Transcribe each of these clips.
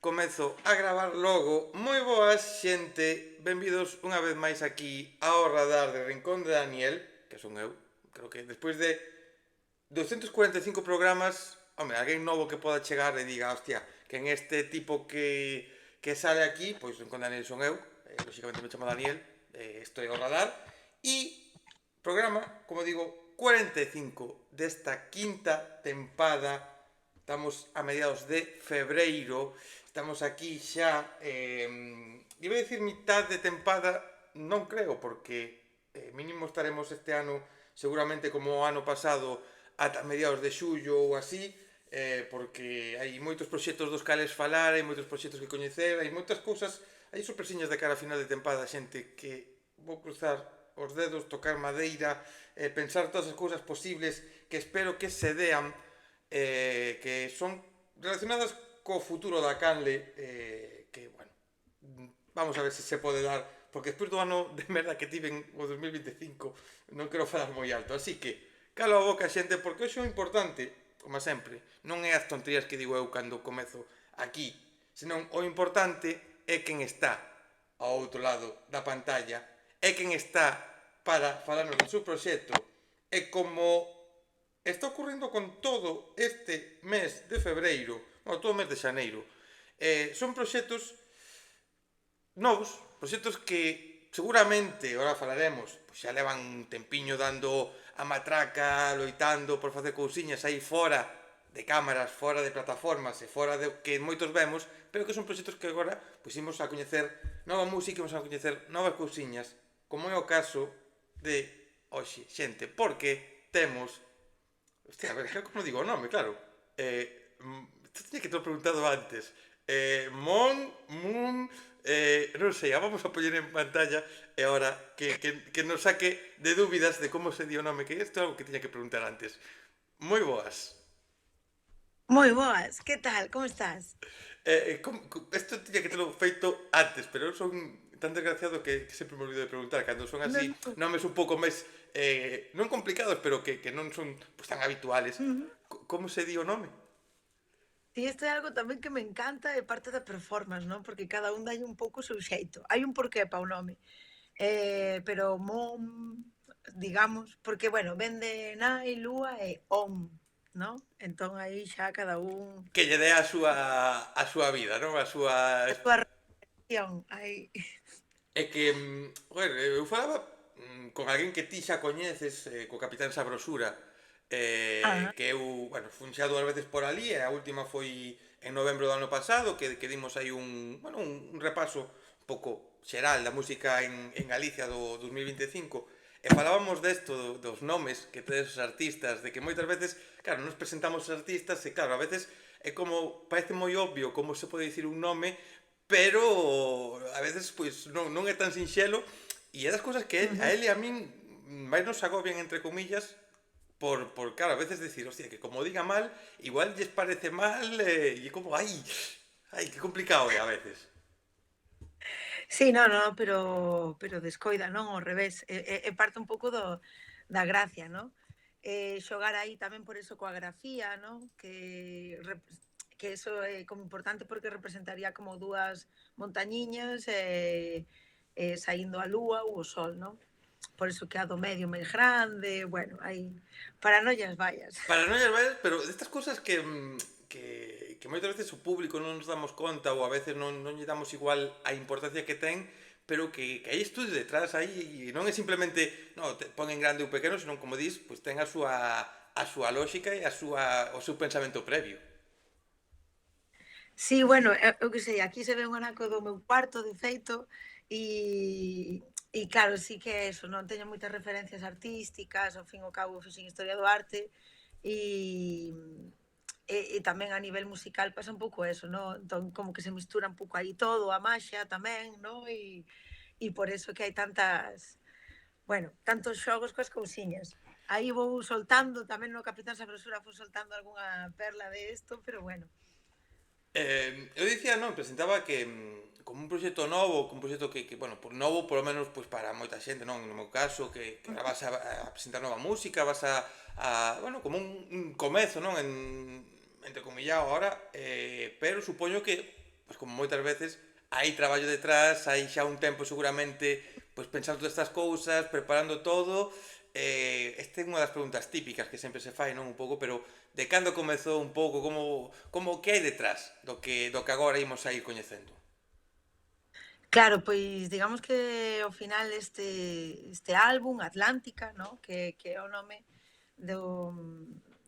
Comezo a gravar logo. Moi boas, xente. Benvidos unha vez máis aquí ao radar de Rincón de Daniel, que son eu. Creo que despois de 245 programas, home, alguén novo que poda chegar e diga, hostia, que en este tipo que sale aquí, pois Rincón de Daniel son eu. Lóxicamente me chamo Daniel, estou ao radar. E programa, como digo, 45 desta quinta tempada. Estamos a mediados de febreiro. Estamos aquí xa, iba a dicir mitad de tempada, non creo, porque mínimo estaremos este ano seguramente como o ano pasado ata mediados de xullo ou así, porque hai moitos proxectos dos cales falar, hai moitos proxectos que coñecer, hai moitas cousas, hai sorpresiñas de cara a final de tempada, xente, que vou cruzar os dedos, tocar madeira, pensar todas as cousas posibles que espero que se dean, que son relacionadas co futuro da canle, que, bueno, vamos a ver se se pode dar, porque despois do ano de merda que tiven o 2025 non quero falar moi alto, así que calo a boca, xente, porque hoxe o importante, como sempre, non é as tonterías que digo eu cando comezo aquí, senón o importante é quen está ao outro lado da pantalla, é quen está para falarnos do seu proxecto, e como está ocurrindo con todo este mes de febreiro, bueno, todo o mes de xaneiro, son proxectos novos, proxectos que seguramente, agora falaremos, pois xa levan un tempiño dando a matraca, loitando por facer cousiñas aí fora de cámaras, fora de plataformas e fora de que moitos vemos, pero que son proxectos que agora pois imos a coñecer nova música, imos a coñecer novas cousiñas, como é o caso de hoxe, xente, porque temos. Hostia, a ver, como digo o nome, claro. Isto tiña que te lo preguntado antes. Moon, non sei, a vamos a poñer en pantalla e ahora que nos saque de dúbidas de como se di o nome, que isto é algo que tiña que preguntar antes. Moi boas. Moi boas, que tal? Como estás? Isto tiña que telo feito antes, pero eu son tan desgraciado que sempre me olvido de preguntar cando son Non, así non. nomes un pouco máis non complicados, pero que non son pues, tan habituales. Ujú. Como se di o nome? Si isto é algo tamén que me encanta e parte da performance, non? Porque cada un dalle un pouco o seu xeito. Hai un porqué para o nome. Pero mom, digamos, porque, bueno, ven de nai, lúa e om, non? Entón aí xa cada un Que lle dé a súa vida, non? A súa. a súa relación aí. É que, joder, eu falaba con alguén que ti xa coñeces, co Capitán Sabrosura, Ah, que eu, bueno, fun xa dúas veces por ali, e a última foi en novembro do ano pasado, que dimos aí un repaso un pouco xeral da música en Galicia do 2025, e falábamos desto, dos nomes que tedes os artistas, de que moitas veces, claro, nos presentamos os artistas, e claro, a veces é como, parece moi obvio como se pode dicir un nome, pero a veces pois non é tan sinxelo e é das cousas que a ujú. él e a min máis nos agobian entre comillas por claro, a veces decir, hostia, que como diga mal, igual lles parece mal e como, ai, que complicado é a veces. Sí, no, no, pero descoida, non, ao revés, é parte un pouco da gracia, non? Xogar aí tamén por eso coa grafía, non? Que eso é como importante porque representaría como 2 montañiñas, saíndo a lúa ou o sol, non? Por eso que a do medio máis grande, bueno, aí paranoias varias. Para non lles vayas, pero destas cousas que moitas veces o público non nos damos conta ou a veces non lle damos igual a importancia que ten, pero que hai estudios detrás aí e non é simplemente te pon en grande ou pequeno, senón como dis, pois ten a súa lógica e o seu pensamento previo. Sí, bueno, eu que sei, aquí se ve un anaco do meu cuarto, de feito, e claro, sí que é eso, non teño moitas referencias artísticas, ao fin e ao cabo fixen Historia do Arte, e, e tamén a nivel musical pasa un pouco eso, non? Entón, como que se mestura un pouco aí todo, a maxia tamén, non? E por eso que hai tantas, bueno, tantos xogos coas cousiñas. Aí vou soltando, tamén no Capitán Sabrosura vou soltando algunha perla de isto, pero bueno. Eu dicía, non, presentaba que como un proxecto novo, un proxecto bueno, por novo, polo menos, pois para moita xente, non? No meu caso, que ahora vas a presentar nova música, vas bueno, como un comezo, non? Entre comillado ahora, pero supoño que pois como moitas veces hai traballo detrás, hai xa un tempo seguramente pois pensando todas estas cousas, preparando todo. Esta é unha das preguntas típicas que sempre se fai, non un pouco, pero de cando comezou un pouco, como que hai detrás do que agora imos a ir coñecendo? Claro, pois digamos que ao final este álbum, Atlántica, ¿no? Que é o nome do,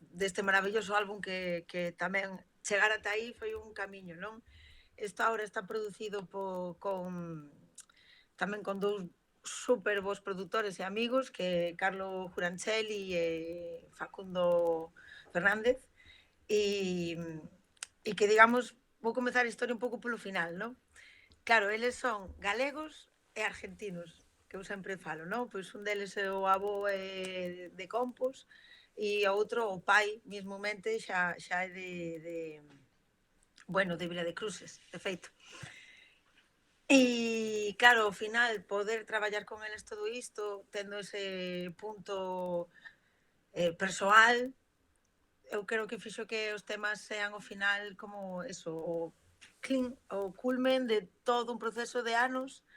deste maravilloso álbum que tamén chegar ata aí foi un camiño, non? Isto ahora está producido tamén con dous super bons produtores e amigos, que é Carlo Juranchelli e Facundo Fernández, e, e que digamos, vou comezar a historia un pouco polo final, non? Claro, eles son galegos e argentinos, que eu sempre falo, non? Pois un deles é o avó de Compos e o outro, o pai, mismomente, xa é bueno, de Vila de Cruces, de feito. E, claro, ao final, poder traballar con eles todo isto, tendo ese punto persoal, eu creo que fixo que os temas sean ao final como eso, o culmen de todo un proceso de anos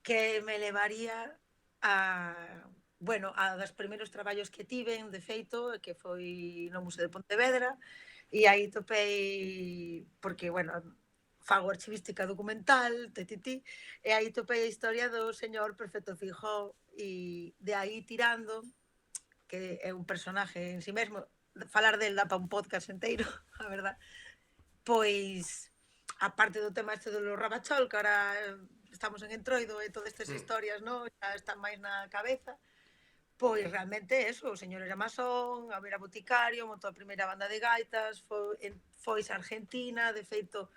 que me levaría a, bueno, a dos primeiros traballos que tiven, de feito, que foi no Museo de Pontevedra, e aí topei, porque, bueno, fago archivística documental, e aí topei a historia do señor Perfecto Fijó, e de aí tirando, que é un personaje en si mesmo, falar del dá para un podcast enteiro, a verdad, pois, aparte do tema este do Rabachol, que ahora estamos en Entroido e todas estas historias, no? Xa están máis na cabeza, pois realmente eso, o señor era masón, era boticario, montou a primeira banda de gaitas, foise a Argentina, de feito,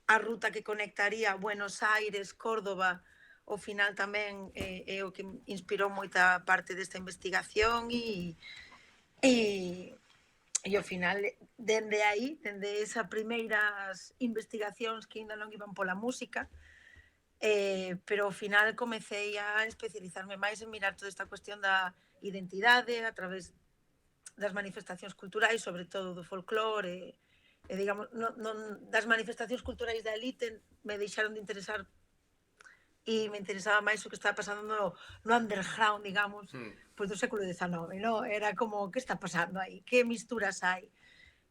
a ruta que conectaría Buenos Aires, Córdoba, ao final tamén é o que inspirou moita parte desta investigación e ao final, dende aí, dende esas primeiras investigacións que ainda non iban pola música, pero ao final comecei a especializarme máis en mirar toda esta cuestión da identidade a través das manifestacións culturais, sobre todo do folclore, e digamos, das manifestacións culturais da elite me deixaron de interesar e me interesaba máis o que estaba pasando no underground, digamos, pois do século XIX, no? Era como, que está pasando aí? Que misturas hai?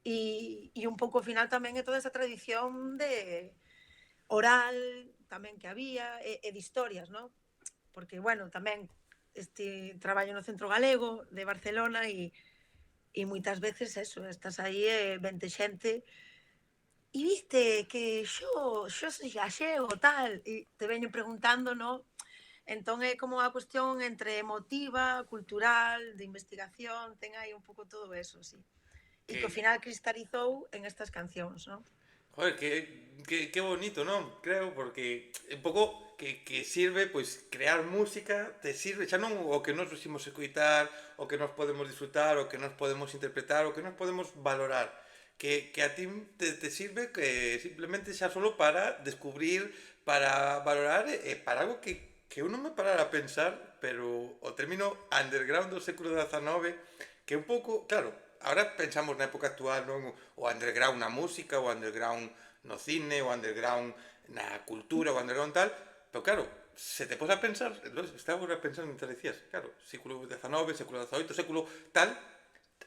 E un pouco ao final tamén é toda esa tradición de oral tamén que había e de historias, no? Porque, bueno, tamén este traballo no Centro Galego de Barcelona e moitas veces eso, estás aí e vente xente e viste que xo soy gallego, tal, e te veño preguntando, no? Entón é como a cuestión entre emotiva, cultural, de investigación, ten aí un pouco todo eso, sí. E que ao Que, final cristalizou en estas cancións, non? joder, que bonito, non? Creo, porque un pouco que sirve, pois, crear música, te sirve, xa non o que nos vimos escoitar, o que nos podemos disfrutar, o que nos podemos interpretar, o que nos podemos valorar. Que a ti te sirve que simplemente xa solo para descubrir, para valorar, para algo que eu non me parara a pensar, pero o término underground do século XIX, que un pouco, claro, ahora pensamos na época actual, non? O underground na música, o underground no cine, o underground na cultura, o underground tal, pero claro, se te pos a pensar, estaba agora pensando mientras decías, claro, século XIX, século XVIII, século tal,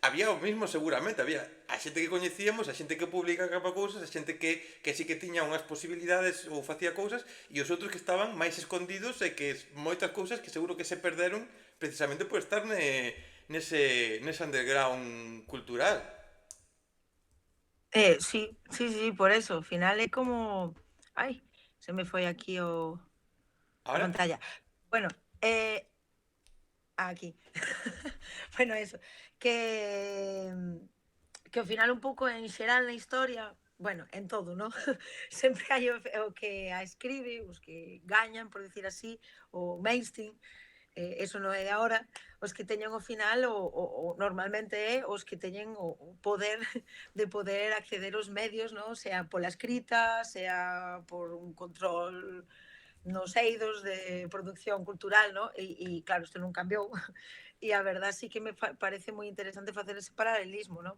había o mismo seguramente, había a xente que coñecíamos, a xente que publicaba cousas, a xente que sí que tiña unhas posibilidades ou facía cousas, e os outros que estaban máis escondidos e que moitas cousas que seguro que se perderon precisamente por estar nese underground cultural. Sí, sí, sí, por eso, ao final é como... Ai, se me foi aquí a Ahora, pantalla. Bueno, aquí. Bueno, eso, que que ao final un pouco en xeral na historia, bueno, en todo, ¿no? Sempre hai o que a escribe, os que gañan, por decir así, o mainstream, eso non é de agora, os que teñen ao final o normalmente é os que teñen o poder de poder acceder aos medios, ¿no? Sea pola escrita, sea por un control nos eidos de producción cultural, ¿no? Claro, isto non cambiou. E a verdad sí que me parece moi interesante facer ese paralelismo, ¿no?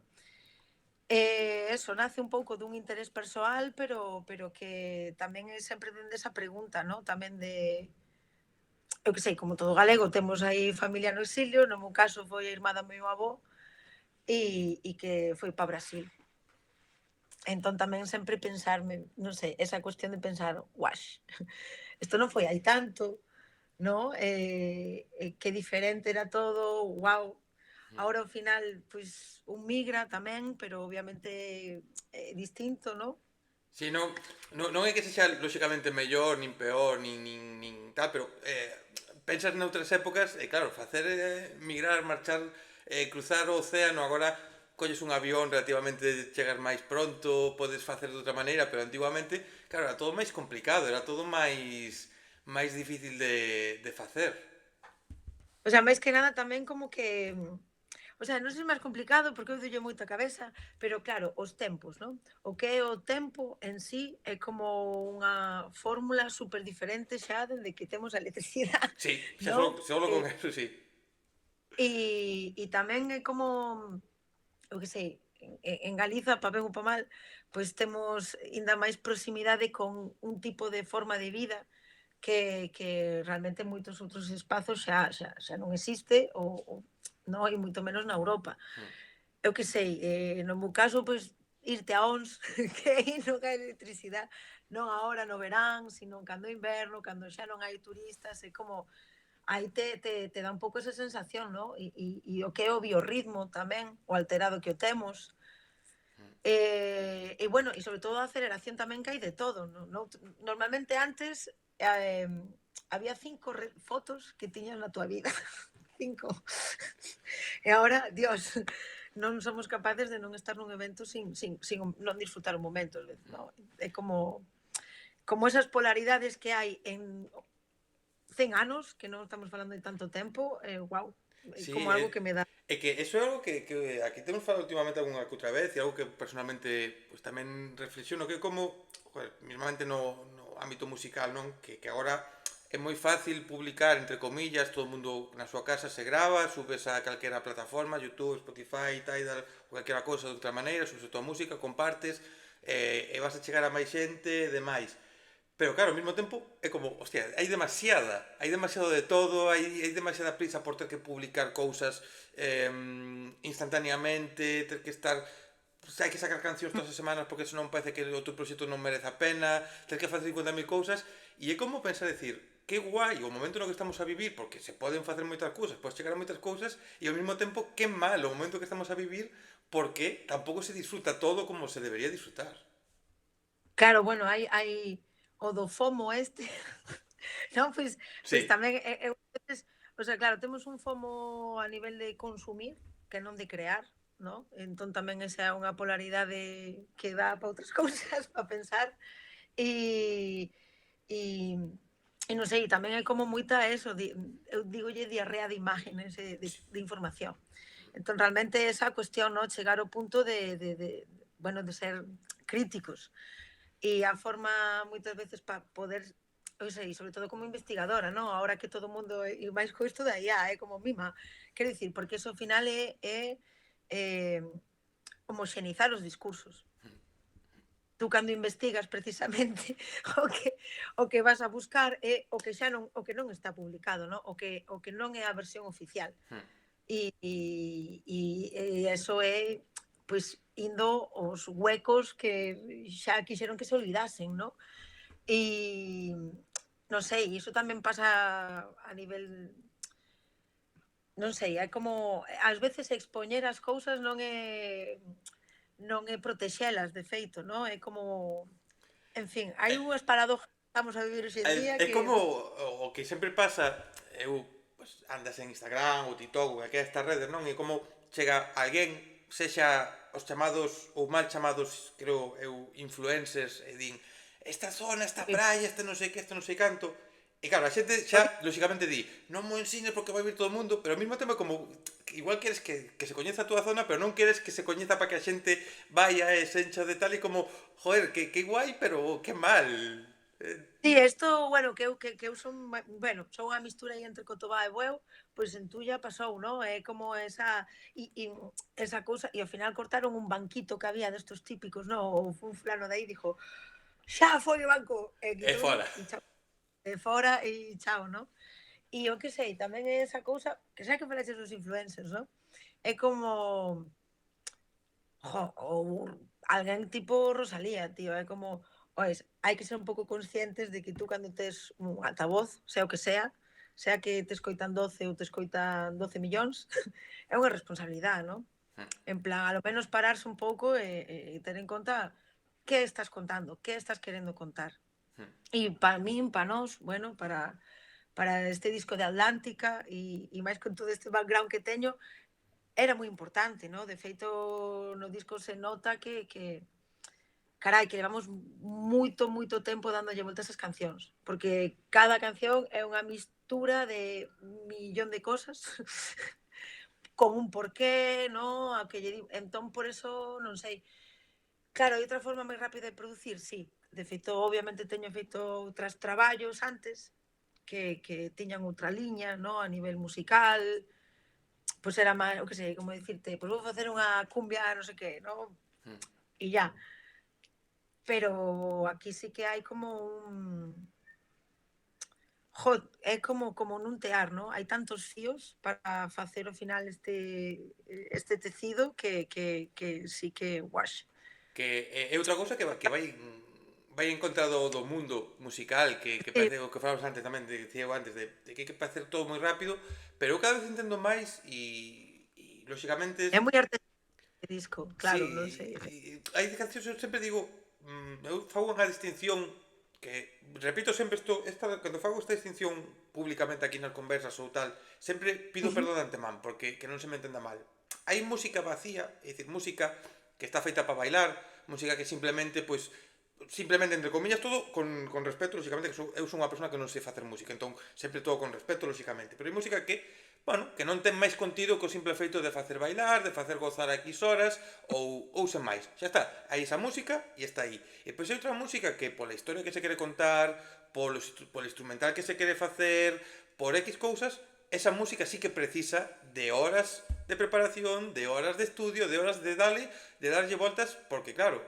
Eso nace un pouco dun interés persoal, pero que tamén é sempre dende esa pregunta, ¿no? Tamén de, eu que sei, como todo galego, temos aí familia no exilio, no meu caso foi a irmá do meu avó e que foi para Brasil. Entón tamén sempre pensarme, non sei, esa cuestión de pensar, guax, isto non foi hai tanto, ¿no? Que diferente era todo, guau. Ahora ao final, pois, un migra tamén, pero obviamente distinto, ¿no? Si, non é que sexa lóxicamente mellor, nin peor, nin tal, pero pensas noutras épocas, e claro, facer migrar, marchar, cruzar o océano, agora colles un avión relativamente chegas máis pronto, podes facer de outra maneira, pero antigamente, claro, era todo máis complicado, era todo máis difícil de facer. O sea, máis que nada tamén como que, o sea, non sei se é máis complicado porque eu doulle moita cabeza, pero claro, os tempos, non? O que é o tempo en sí é como unha fórmula super diferente xa dende que temos a electricidade, Sí, xa non? solo con eso, sí. E tamén é como, eu que sei, en Galiza, pa ben ou pa mal, pois temos aínda máis proximidade con un tipo de forma de vida que realmente en moitos outros espazos xa non existe ou non, e moito menos na Europa. Mm. Eu que sei, no meu caso, pois, irte a Ons, que aí non hai electricidade, non agora no verán, sino cando é inverno, cando xa non hai turistas, é como aí te dá un pouco esa sensación, ¿no? E o que é o biorritmo tamén, o alterado que o temos. E bueno, e sobre todo a aceleración tamén que hai de todo, no, no, normalmente antes había 5 fotos que tiñas na tua vida. 5. E agora, Dios, non somos capaces de non estar nun evento sin non disfrutar un momento. No? É como esas polaridades que hai en 100 anos, que non estamos falando de tanto tempo, wow, é Sí, como algo que me dá. é que eso é algo que aquí temos falado últimamente algunha que outra vez e algo que personalmente pues, tamén reflexiono que é como, joder, mismamente no ámbito musical, non? Que agora é moi fácil publicar, entre comillas, todo o mundo na súa casa se grava, subes a calquera plataforma, YouTube, Spotify, Tidal, ou calquera cousa de outra maneira, subes a tua música, compartes, e vas a chegar a máis xente e demais. Pero claro, ao mesmo tempo é como, hostia, hai demasiado de todo, hai demasiada prisa por ter que publicar cousas instantaneamente, ter que estar, pues, hai que sacar cancións todas as semanas porque senón parece que o teu proxecto non merece a pena, ter que facer 50.000 cousas, e é como pensar decir, que guai o momento no que estamos a vivir, porque se poden facer moitas cousas, podes chegar a moitas cousas, e ao mesmo tempo que mal o momento que estamos a vivir, porque tampouco se disfruta todo como se debería disfrutar. Claro, bueno, hai o do FOMO este, non, pois Sí. tamén eu veces, o sea, claro, temos un FOMO a nivel de consumir, que non de crear, ¿no? Entón tamén esa é unha polaridade que dá para outras cousas, para pensar. E e e non sei, tamén hai como moita eso, eu dígolle diarrea de imágenes de información. Entón realmente esa cuestión, ¿no? Chegar ao punto de bueno, de ser críticos. E a forma moitas veces para poder, eu sei, sobre todo como investigadora, non? Ahora que todo o mundo, e máis co isto da IA, é como mima. Quero dicir, porque iso ao final é eh, homoxenizar os discursos. Tú cando investigas precisamente o que vas a buscar é o que xa non, o que non está publicado, non? O que non é a versión oficial. E eso é, pois, indo aos huecos que xa quixeron que se olvidasen, non? E non sei, iso tamén pasa a nivel, non sei, é como ás veces expoñer as cousas non é protexelas de feito, non? É como, en fin, hai unhas paradoxas que estamos a vivir hoxe en día É que como o que sempre pasa, eu pues, andas en Instagram ou TikTok ou aquelas estas redes, non? E como chega alguén, sexa os chamados ou mal chamados, creo eu, influencers, e din esta zona, esta praia, este non sei que, este non sei canto. E claro, a xente xa, lóxicamente, di non mo ensines porque vai vir todo o mundo, pero ao mesmo tempo como que igual queres que se coñeza a túa zona, pero non queres que se coñeza para que a xente vaya e se encha de tal e como, joder, que guai, pero que mal. Sí, isto, bueno, que eu son, bueno, son unha mistura aí entre Cotobá e Bueu, pois en Tulla pasou, non? É como esa esa cousa e ao final cortaron un banquito que había destos típicos, non? Ou un fulano de aí dixo: "Xa foi o banco", e É fora. quitouno e chao, e fora e chao, non? E o que sei, tamén é esa cousa, que xa que falaches dos influencers, non? É como, ou alguén tipo Rosalía, tío, é como, oes, hai que ser un pouco conscientes de que tú cando tes un altavoz, sea o que sea que te escoitan 12 ou te escoitan 12 millóns, é unha responsabilidade, non? En plan, a lo menos pararse un pouco e ter en conta que estás contando, que estás querendo contar. E para min, para nós, bueno, para este disco de Atlántica e máis con todo este background que teño, era moi importante, ¿no? De feito, no disco se nota que carai, que levamos moito tempo dándolle voltas ás cancións, porque cada canción é unha mistura de un millón de cosas con un porqué, ¿no? A que lle di... Entón, por eso, non sei. Claro, hai outra forma máis rápida de producir, sí. De feito, obviamente, teño feito outros traballos antes que tiñan outra liña, ¿no? A nivel musical, pois era máis, o que sei, como dicirte, pois vou facer unha cumbia non sei que, ¿no? E ya. Pero aquí sí que hai como un... Jo, é como nun tear, ¿no? Hai tantos fíos para facer ao final este tecido que sí que, guax. Que é outra cousa que vai en contra do mundo musical, que Sí, parece o que falamos antes tamén, dicía eu antes, de que hai que facer todo moi rápido, pero eu cada vez entendo máis e lóxicamente, é moi artesanal este disco, claro, non sei. sí, hai cancións, eu sempre digo, eu fago unha distinción que, repito sempre cando fago esta distinción públicamente aquí nas conversas ou tal, sempre pido Ujú. perdón de antemán, porque que non se me entenda mal. Hai música vacía, é dicir, música que está feita para bailar, música que simplemente entre comillas todo con respeto, lógicamente, que eu son unha persona que non sei facer música, entón sempre todo con respeto, lógicamente, pero hai música que, bueno, que non ten máis contido que o simple feito de facer bailar, de facer gozar a X horas ou sen máis. Xa está, hai esa música e está aí. E pois hai outra música que pola historia que se quere contar, polo instrumental que se quere facer, por X cousas, esa música sí que precisa de horas de preparación, de horas de estudio, de horas de darlle voltas, porque claro,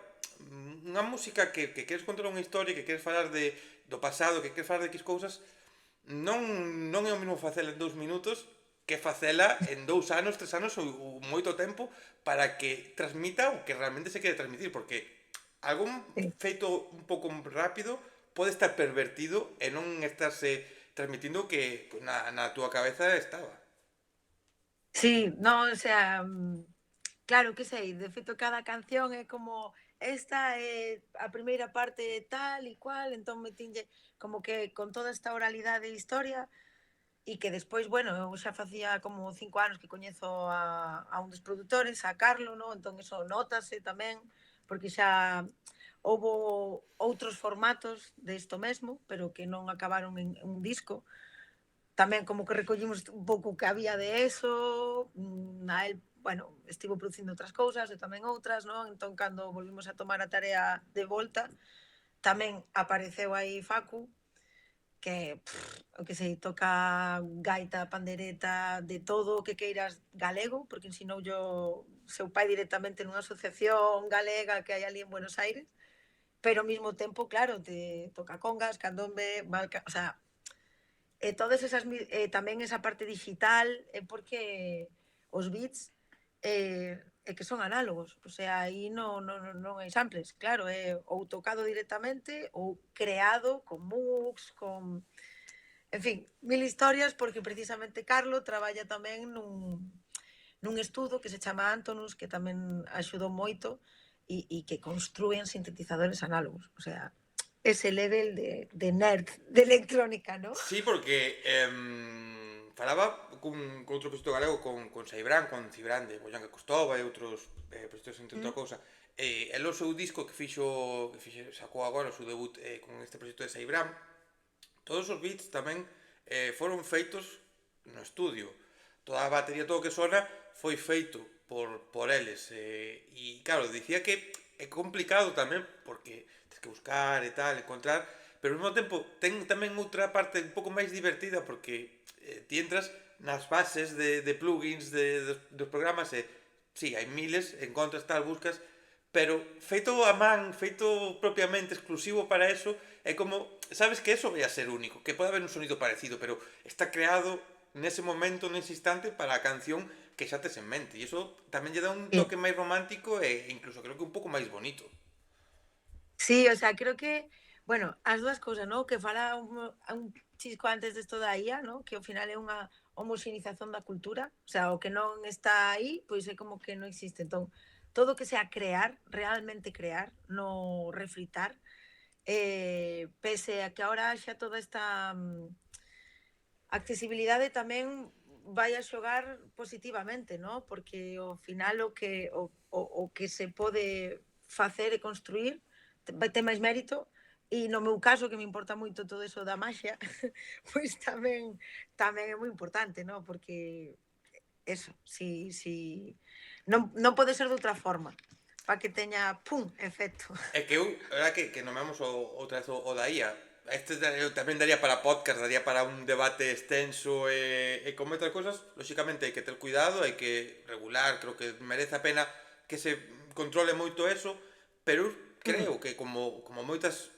unha música que queres contar unha historia, que queres falar do pasado, que queres falar de X cousas, non é o mesmo facela en 2 minutos que facela en 2 anos, 3 anos ou moito tempo para que transmita o que realmente se quere transmitir, porque algún Sí. feito un pouco rápido pode estar pervertido e non estarse transmitindo o que na túa cabeza estaba. Sí, no, o sea, claro, que sei, de feito cada canción é como esta é a primeira parte tal e cual, entón metinlle como que con toda esta oralidade e historia e que despois, bueno, eu xa facía como 5 anos que coñezo a un dos produtores, a Carlo, ¿no? Entón eso notase tamén, porque xa houbo outros formatos de isto mesmo, pero que non acabaron en un disco. Tamén como que recollimos un pouco o que había de eso, a el, bueno, estivo producindo outras cousas, e tamén outras, non? Entón, cando volvimos a tomar a tarea de volta, tamén apareceu aí Facu, que, o que sei, toca gaita, pandereta, de todo o que queiras galego, porque ensinou yo seu pai directamente nunha asociación galega que hai ali en Buenos Aires, pero ao mesmo tempo, claro, te toca congas, candombe, malca, o sea, todas esas tamén esa parte digital é porque os beats é que son análogos, o sea, aí non hai samples, claro, é ou tocado directamente ou creado con MOOCs, con, en fin, mil historias, porque precisamente Carlo traballa tamén nun estudo que se chama Antonus, que tamén axudou moito e que construen sintetizadores análogos, o sea, ese level de nerd de electrónica, ¿no? Sí, porque falaba con outro proxecto galego, con Saibrán, con Cibrán de Bollán que Costova e outros proxectos entre outra Mm. cousa. El o seu disco sacou agora o seu debut con este proxecto de Saibrán, todos os beats tamén foron feitos no estudio. Toda a batería, todo o que sona, foi feito por eles. E claro, dicía que é complicado tamén, porque tens que buscar e tal, encontrar, pero ao mesmo tempo ten tamén outra parte un pouco máis divertida porque ti entras nas bases de plugins dos programas e sí, hai miles, encontras tal, buscas, pero feito a man, feito propiamente exclusivo para eso, é como, sabes que eso vai a ser único, que pode haber un sonido parecido, pero está creado nese momento, nese instante, para a canción que xa tes en mente. E iso tamén lle dá un Sí. toque máis romántico e incluso creo que un pouco máis bonito. Sí, o sea, creo que, bueno, as dúas cousas, ¿no? Que fala un chisco antes desto da IA, ¿no? Que ao final é unha homoxenización da cultura, o sea, o que non está aí, pois é como que non existe. Entón, todo o que sea crear, realmente crear, no refritar, pese a que ahora xa toda esta accesibilidade tamén vai a xogar positivamente, ¿no? Porque ao final o que se pode facer e construir vai ter máis mérito e no meu caso que me importa moito todo eso da maxia, pois tamén é moi importante, ¿no? Porque eso, si non pode ser de outra forma para que teña pum, efecto. É que eu, a verdad que nomemos outra vez o da IA. Eu tamén daría para podcast, daría para un debate extenso e con moitas cousas. Lóxicamente hai que ter cuidado, hai que regular, creo que merece a pena que se controle moito eso, pero eu Mm. creo que como moitas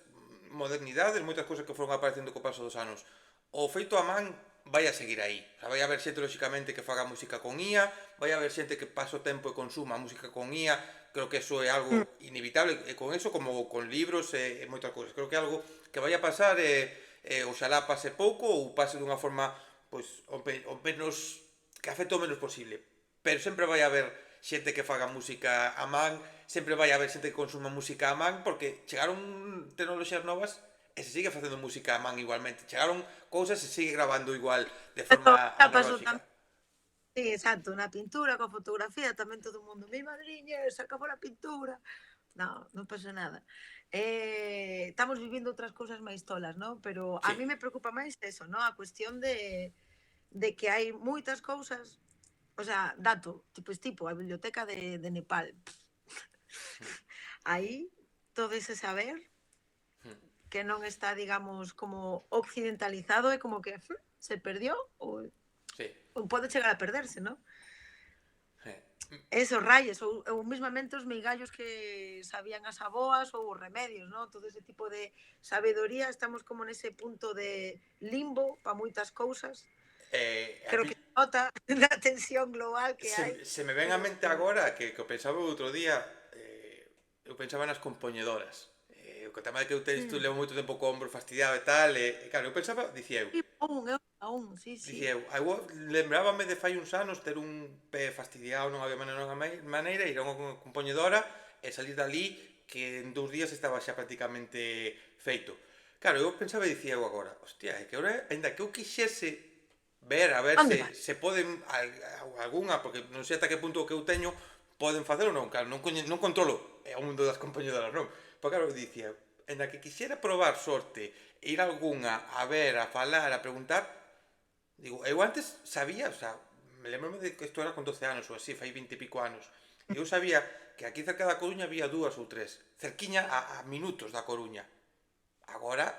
modernidades, moitas cousas que foron aparecendo co paso dos anos, o feito a man vai a seguir aí. O sea, vai haber xente, lóxicamente, que faga música con IA, vai haber xente que paso tempo e consuma música con IA, creo que eso é Mm. algo inevitable, e con eso como con libros e moitas cousas. Creo que é algo que vai a pasar e oxalá pase pouco ou pase dunha forma pois o menos que afecte o menos posible. Pero sempre vai haber xente que faga música a man, sempre vai haber xente que consuma música a man porque chegaron tecnoloxías novas e se sigue facendo música a man igualmente. Chegaron cousas e se sigue grabando igual de Pero forma xa pasou analóxica. tamén. Sí, exacto, na pintura, coa fotografía, tamén todo o mundo, mi madriña, se acabou a pintura. No, non pasa nada. Estamos vivindo outras cousas máis tolas, ¿no? Pero a Sí. mí me preocupa máis eso, ¿no? A cuestión de que hai moitas cousas, o sea, dato, tipo, a biblioteca de Nepal. Aí, todo ese saber que non está, digamos, como occidentalizado, é como que se perdió Sí. ou pode chegar a perderse, ¿no? Sí. Esos rayes, ou mesmamente os meigallos que sabían as aboas ou os remedios, ¿no? Todo ese tipo de sabedoría, estamos como nese punto de limbo para moitas cousas. A Creo mí que se nota na tensión global que hai, se me ven á pero mente agora que o pensaba o outro día, eu pensaba nas compoñedoras. O que tema de que eu mm, levo moito tempo co ombro fastidiado e tal, e claro, eu pensaba, dicía eu, sí, aún, sí, sí. lembrábame de fai uns anos ter un pé fastidiado, non había maneira, ir a unha compoñedora e salir dali que en 2 días estaba xa prácticamente feito. Claro, eu pensaba e dicía eu agora, hostia, é que agora, ainda que eu quixese ver, a ver Onde vai? se poden algunha, porque non sei ata que punto o que eu teño poden facer ou non, claro, non controlo o mundo das compañedoras, non. Porque claro, eu dicía, en a que quixera probar sorte, ir a algunha a ver, a falar, a preguntar, digo, eu antes sabía, o sea, me lembro de que isto era con 12 anos ou así, fai 20 e pico anos. Eu sabía que aquí cerca da Coruña había 2 ou 3, cerquiña a minutos da Coruña. Agora,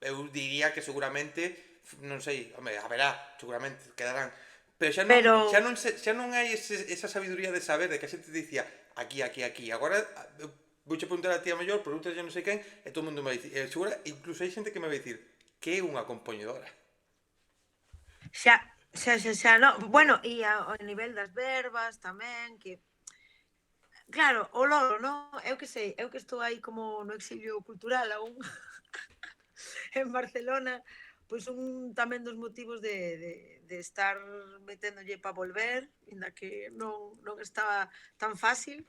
eu diría que seguramente, non sei, home, haberá, seguramente quedarán, pero Pero xa non hai esa sabiduría de saber de que a xente dicía aquí, aquí, aquí. Agora eu vouche preguntar a ti a mellor, preguntas non sei quen, e todo o mundo me vai dicir, segura, incluso hai xente que me vai dicir que é unha compoñedora. xa, no. Bueno, e ao nivel das verbas tamén, que claro, o loro, non? Eu que sei, eu que estou aí como no exilio cultural aún en Barcelona, pois un tamén dos motivos de estar meténdolle para volver, inda que non estaba tan fácil,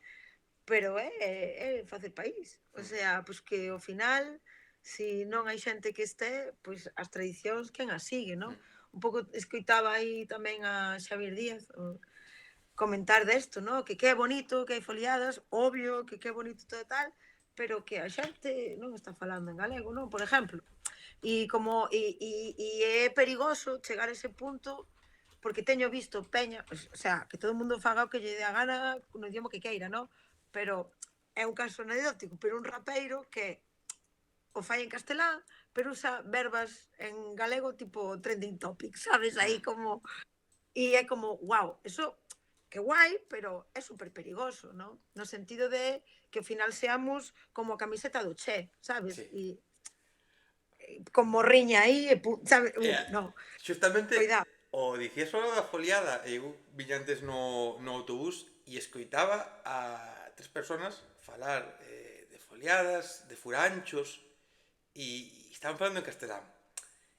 pero é facer país. O sea, pois que ao final, si non hai xente que este, pois as tradicións quen as sigue, non? Un pouco escoitaba aí tamén a Xavier Díaz comentar desto, ¿no? Que é bonito, que hai foliadas, obvio, que é bonito todo tal, pero que a xente non está falando en galego, non? Por exemplo, e é perigoso chegar a ese punto porque teño visto peña, o sea, que todo o mundo faga o que lle dé a gana no idioma que queira, non? Pero é un caso anecdótico, pero un rapeiro que o fai en castelán, pero usa verbas en galego tipo trending topic, sabes? Aí Mm. como e é como, wow, eso que guai, pero é super perigoso, ¿no? No sentido de que ao final seamos como a camiseta do Che, sabes? Sí. E con morriña aí, e sabe? E, No, xustamente, cuidado. o dicías solo da foliada, eu viña antes no autobús e escoitaba a tres personas falar de foliadas, de furanchos, e estaban falando en castelán.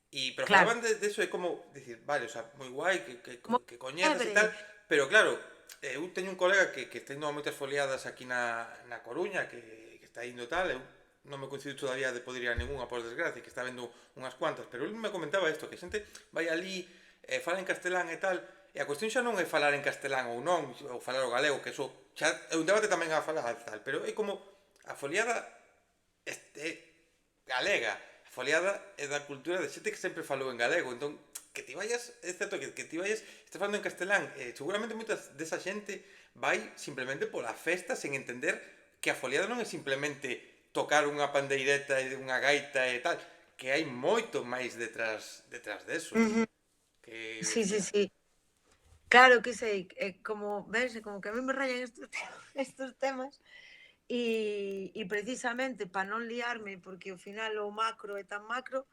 Pero Claro, falaban de eso, é como dicir, vale, o sea, moi guai como que coñezas e febre. tal, pero claro, eu teño un colega que está indo a moitas foliadas aquí na Coruña, que está indo tal, eu non me coincido todavía de poder ir a ninguna, por desgracia, que está vendo unhas cuantas, pero ele me comentaba isto, que a xente vai ali, fala en castelán e tal, e a cuestión xa non é falar en castelán ou non, ou falar o galego, que eso xa é un debate tamén a falar tal, pero é como a foliada galega. A foliada é da cultura de xente que sempre falou en galego, entón que ti vayas, é certo que ti vayas, estás falando en castelán, seguramente moitas desa xente vai simplemente pola festa sen entender que a foliada non é simplemente tocar unha pandeireta e unha gaita e tal, que hai moito máis detrás deso. Ujú. Que, Sí, sí, hostia. sí. Claro que sei, como ves, como que a mí me rayan estos, estos temas e precisamente para non liarme, porque ao final o macro é tan macro,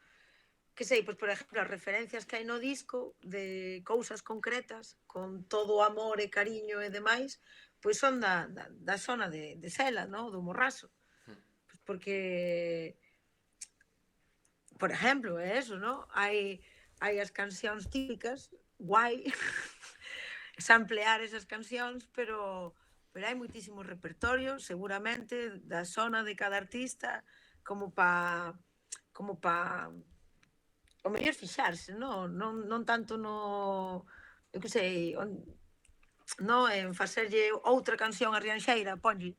que sei, pois por exemplo, as referencias que hai no disco de cousas concretas, con todo o amor e cariño e demais, pois son da zona de Sela, no? Do Morrazo. Pois porque, por exemplo, é eso, no? Hai as cancións típicas, guai, samplear esas cancións, pero hai moitísimo repertorio, seguramente, da zona de cada artista, como pa o mellor fixarse, non tanto no, eu que sei, no en facerlle outra canción a Rianxeira, ponlle,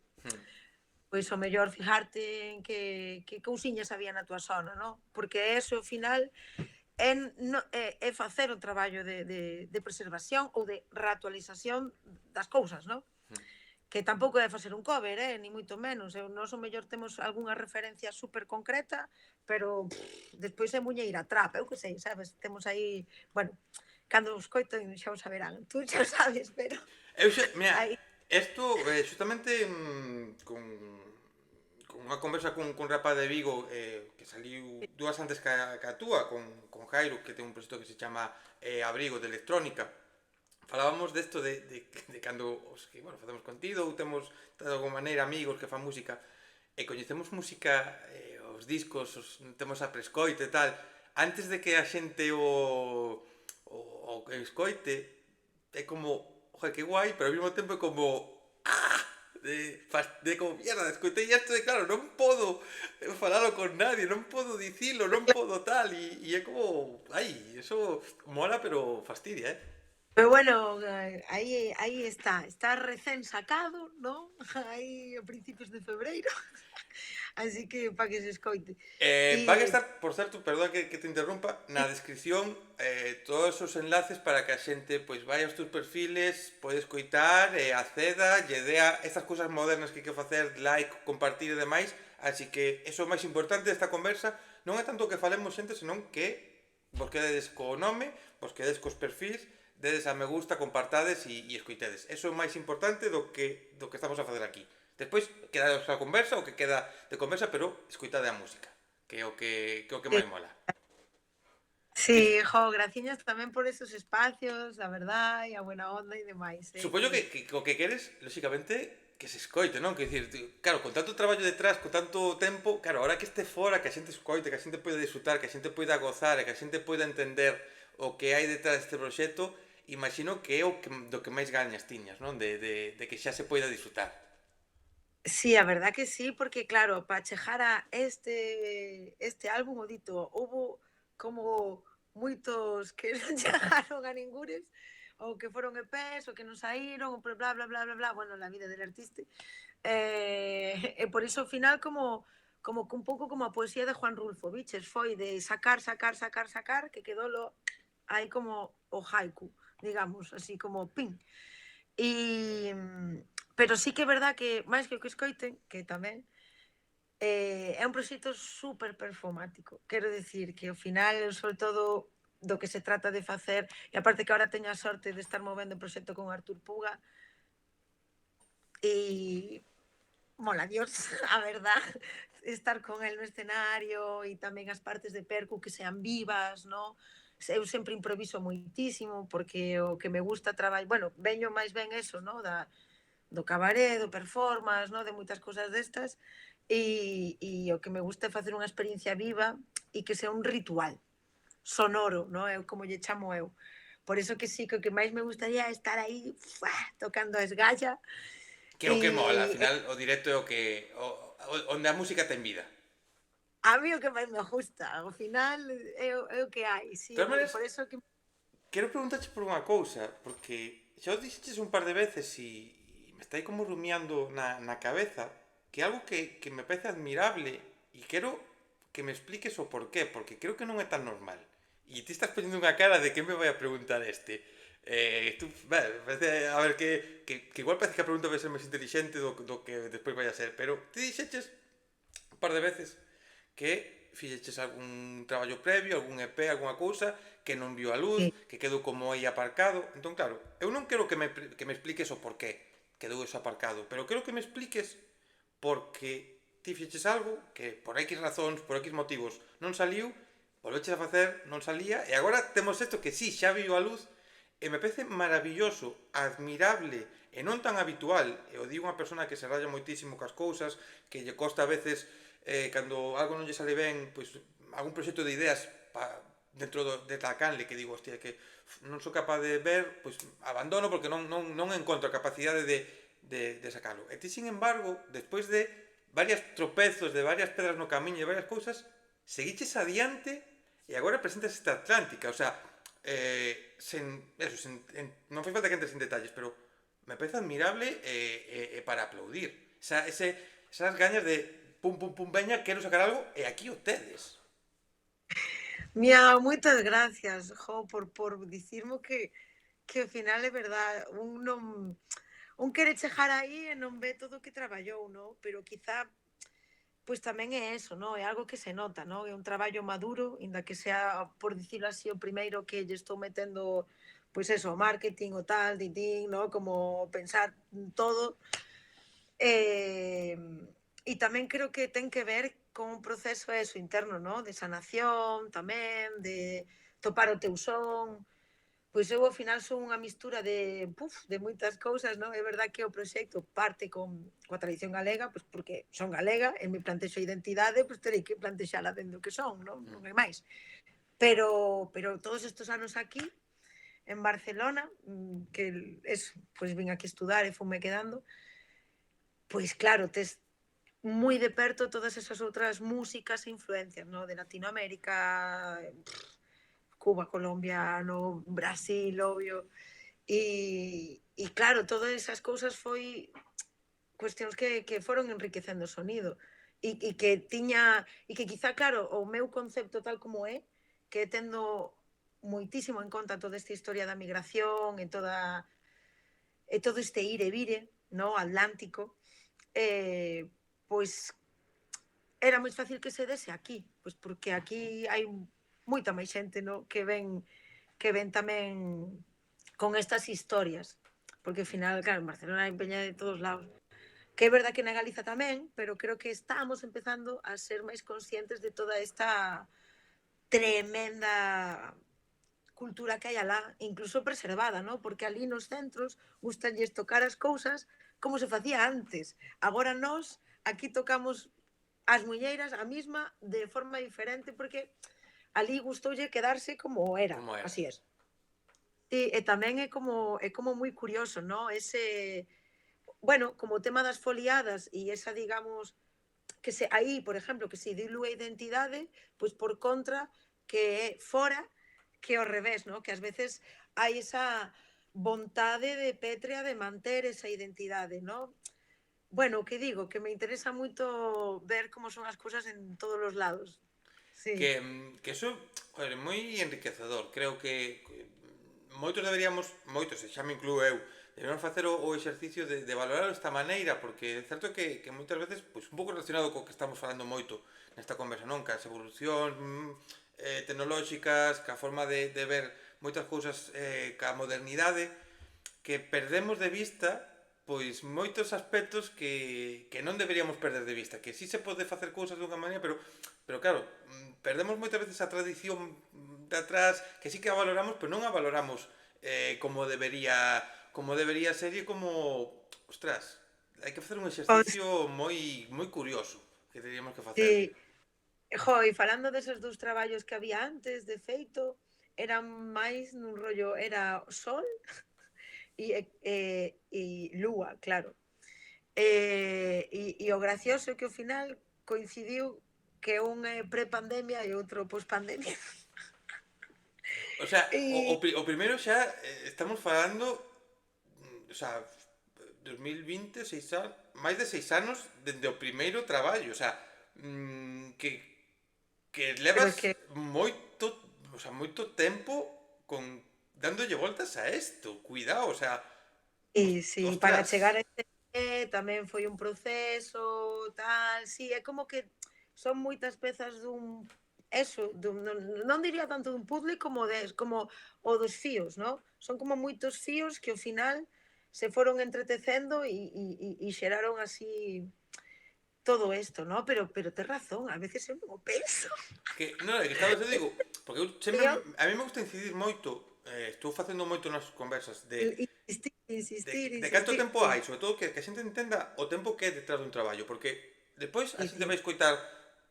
pois o mellor fijarte en que cousiñas había na túa zona, no? Porque eso, ao final, é, no, é facer o traballo de preservación ou de reactualización das cousas, no? Que tampouco é facer un cover, ni moito menos. Nós o mellor temos algunha referencia super concreta, pero despois é muñeira trap, eu que sei, sabes? Temos aí, bueno, cando os coiten xa o saberán, tú xa o sabes, pero Mira, aí isto xustamente con unha conversa con rapaz de Vigo que saliu dúas antes que a túa, con Jairo, que ten un proxecto que se chama Abrigo de Electrónica. Falábamos desto de cando os que, bueno, facemos contido ou temos de alguma maneira amigos que fan música e coñecemos música, os discos, temos a prescoite e tal, antes de que a xente o escoite, é como, joder, que guai, pero ao mesmo tempo é como, de como, mierda, escoitei isto e claro, non podo falalo con nadie, non podo dicilo, non podo tal, e é como, ai, eso mola pero fastidia, pero bueno, aí está recén sacado, non? Aí a principios de febreiro, así que para que se escoite. Van a E estar, por certo, perdón que te interrumpa, na descripción todos os enlaces para que a xente pois vai aos teus perfiles, pode escoitar, acceda, lle dea estas cousas modernas que hai que facer, like, compartir e demais, así que eso é o máis importante desta conversa, non é tanto que falemos xente, senón que vos quededes co nome, vos quededes cos perfis, dedes a me gusta, compartades e escoitedes. Eso é o máis importante do que estamos a facer aquí. Despois queda a conversa, o que queda de conversa, pero escoitade a música que é o que máis mola. sí, jo, graciñas tamén por esos espacios, a verdad, e a buena onda e demais, Supoño que o que queres, lóxicamente, que se escoite, non? Que dicir, claro, con tanto traballo detrás, con tanto tempo, claro, ahora que este fora, que a xente escoite, que a xente poida disfrutar, que a xente poida gozar, e que a xente poida entender o que hai detrás deste proxecto, imagino que é o que, do que máis gañas tiñas, non? De que xa se poida disfrutar. Sí, a verdad que sí, porque claro, para chegar a este álbum, o dito, houbo como moitos que non chegaron a ningures, ou que foron EPs, ou que non saíron, ou bla, bla, bla, bla, bla, bueno, la vida del artista. E por iso ao final como que un pouco como a poesía de Juan Rulfo, biches, foi de sacar, sacar, sacar, sacar, que quedou aí como o haiku, digamos, así como pin. E pero sí que é verdad que máis que o que escoiten, que tamén, É un proxecto super performático. Quero dicir que ao final, sobre todo, do que se trata de facer, e aparte que agora teño a sorte de estar movendo o proxecto con Artur Puga, e mola Dios, a verdad, estar con el no escenario e tamén as partes de percu que sean vivas, no? Eu sempre improviso moitísimo porque o que me gusta traballar, bueno, veño máis ben eso, no? Do cabaret, do performance, no? De moitas cousas destas e o que me gusta é facer unha experiencia viva e que sea un ritual sonoro, no? Eu como lle chamo eu. Por iso que sí, que o que máis me gustaría é estar aí ¡fua! Tocando a esgalla Que é o que mola, al e final o directo é o que onde a música ten vida. a mí o que máis me gusta, ao final é o que hai, De sí, todas maneiras, por eso que quero preguntarche por unha cousa, porque xa o dixeches un par de veces e me está aí como rumiando na cabeza que é algo que me parece admirable e quero que me expliques o porqué, porque creo que non é tan normal. E ti estás poñendo unha cara de que me vai a preguntar este. Tú, parece, a ver, que igual parece que a pregunta vai ser máis inteligente do que despois vai a ser, pero ti dixeches un par de veces que fixeches algún traballo previo, algún EP, algunha cousa que non viu a luz, sí. que quedou como aí aparcado. Entón, claro, eu non quero que me expliques o porqué quedou eso aparcado, pero quero que me expliques porque ti fixeches algo que por X razóns, por X motivos non saliu, volveches a facer, non salía, e agora temos isto que sí, xa viu a luz, e me parece maravilloso, admirable e non tan habitual. E o digo unha persona que se raya moitísimo cas cousas, que lle costa a veces cando algo non lle sale ben, pois algún proxecto de ideas dentro de da canle que digo, hostia, que non sou capaz de ver, pois abandono porque non encontro a capacidade de sacalo. E ti, sin embargo, despois de varias tropezos, de varias pedras no camiño e varias cousas, seguiches adiante e agora presentas esta Atlántica, o sea, non fai falta que entres en detalles, pero me parece admirable para aplaudir. Esas gañas de pum, pum, pum, veña, quero sacar algo e aquí o tedes. Miau, moitas gracias, jo, por dicirmo que ao final é verdad, un quere chegar aí e non ve todo o que traballou, no? Pero quizá pois tamén é eso, no? É algo que se nota, no? É un traballo maduro, inda que sea, por dicirlo así, o primeiro que lle estou metendo, pois eso, o marketing, o tal, titín, no? Como pensar todo. E, e tamén creo que ten que ver con un proceso eso interno, no? De sanación tamén, de topar o teu son. Pois eu ao final son unha mistura de moitas cousas, non? É verdad que o proxecto parte coa tradición galega, pois porque son galega e me plantexo a identidade, pois terei que plantexala dentro do que son, non? Non hai máis. Pero todos estes anos aquí, en Barcelona, que eso, pois vin aquí estudar e fume quedando, pois claro, tes moi de perto todas esas outras músicas e influencias, no? De Latinoamérica, Cuba, Colombia, no Brasil, obvio. E claro, todas esas cousas foi cuestións que foron enriquecendo o sonido e que tiña e que quizá, claro, o meu concepto tal como é, que tendo moitísimo en conta toda esta historia da migración e todo este ir e vire, no, atlántico, pois era máis fácil que se dese aquí, pois porque aquí hai moita máis xente, no, que ven tamén con estas historias, porque ao final, claro, en Barcelona hai peña de todos lados. Que é verdad que na Galiza tamén, pero creo que estamos empezando a ser máis conscientes de toda esta tremenda cultura que hai alá, incluso preservada, ¿no? Porque ali nos centros gustanlles tocar as cousas como se facía antes. Agora nós aquí tocamos as muñeiras a mesma de forma diferente porque ali gustoulle quedarse como era, Como era? así é. E tamén é como moi curioso, ¿no? Bueno, como o tema das foliadas e esa, digamos, que se aí, por exemplo, que se dilúe a identidade, pois por contra que é fora que ao revés, ¿no? Que ás veces hai esa vontade de pétrea de manter esa identidade, ¿no? Bueno, o que digo, que me interesa moito ver como son as cousas en todos os lados. Sí. Que eso, joder, é moi enriquecedor. Creo que moitos deberíamos, moitos, e xa me incluo eu, debemos facer o exercicio de valorar esta maneira, porque é certo que moitas veces, pois un pouco relacionado co que estamos falando moito nesta conversa, non? Cas evolucións tecnolóxicas, ca forma de ver moitas cousas, ca modernidade, que perdemos de vista pois moitos aspectos que non deberíamos perder de vista, que sí se pode facer cousas dunha maneira, pero claro, perdemos moitas veces a tradición de atrás, que sí que a valoramos, pero non a valoramos como debería ser e como, ostras, hai que facer un Pois, exercicio moi curioso que teríamos que facer. si, e falando deses 2 traballos que había antes, de feito, eran máis nun rollo, era sol lúa, claro. O gracioso é que ao final coincidiu que un é pre-pandemia e outro post-pandemia. O sea, E o primeiro xa estamos falando, o sea, 2020, máis de 6 anos dende o primeiro traballo, o sea, que pero é levas que moito, o sea, moito tempo con dándolle voltas a isto. Cuidado, o sea, si para chegar ostras. a este tamén foi un proceso, tal, si, é como que son moitas pezas non diría tanto dun puzzle como o dos fíos, ¿no? Son como moitos fíos que ao final se foron entretecendo e xeraron así todo isto, ¿no? Pero tes razón, a veces eu non o penso. Que, non, é que estaba, te digo, porque eu sempre, Tío, a mí me gusta incidir moito, estou facendo moito nas conversas insistir, insistir, de canto insistir. tempo hai, sobre todo que a xente entenda o tempo que é detrás dun traballo, porque despois a Sí, xente sí. vai escoitar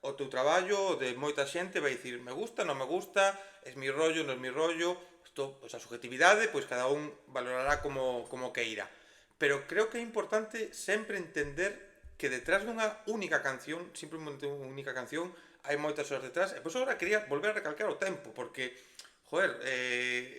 o teu traballo de moita xente, vai dicir, me gusta, non me gusta, es mi rollo, non es mi rollo, isto, pois a subjetividade, pois cada un valorará como queira. Pero creo que é importante sempre entender que detrás dunha única canción, simplemente unha única canción, hai moitas horas detrás, e pois agora quería volver a recalcar o tempo, porque joder,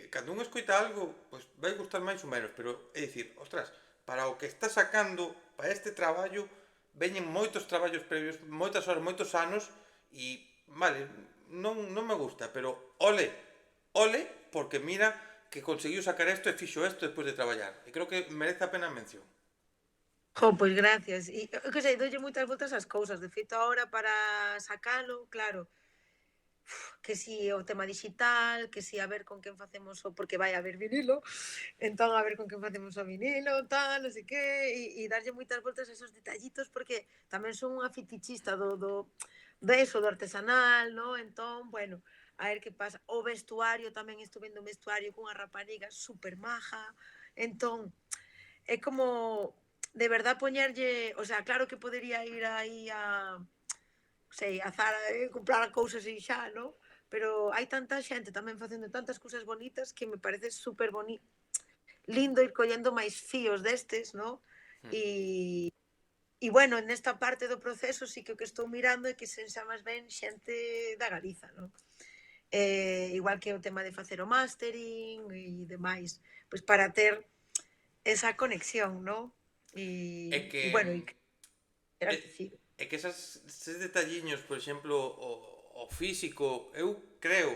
cando un escoita algo, pois vai gustar máis ou menos, pero é dicir, ostras, para o que está sacando, para este traballo, veñen moitos traballos previos, moitas horas, moitos anos, e, vale, non me gusta, pero ole, porque mira que conseguiu sacar isto e fixo isto despois de traballar. E creo que merece a pena a mención. Pois gracias. Eu que sei, doulle moitas voltas ás cousas. De feito, agora para sacalo, claro, que si o tema digital, que si a ver con quen facemos porque vai haber vinilo, entón a ver con quen facemos o vinilo, tal, non sei que, darlle moitas voltas a esos detallitos, porque tamén son unha fetichista de eso, do artesanal, no? Entón, bueno, a ver que pasa. O vestuario tamén, estou vendo un vestuario cunha rapariga super maja, entón, é como de verdad poñerlle, o sea, claro que podería ir aí sei, a Zara comprar cousas e xa, no? Pero hai tanta xente tamén facendo tantas cousas bonitas que me parece super lindo ir collendo máis fíos destes, no? E, bueno, nesta parte do proceso sí que o que estou mirando é que se xa máis ben xente da Galiza, no? Igual que o tema de facer o mastering e demais, pois para ter esa conexión, no? É que Bueno, e que é, era dicir. é que eses detalliños, por exemplo, o físico, eu creo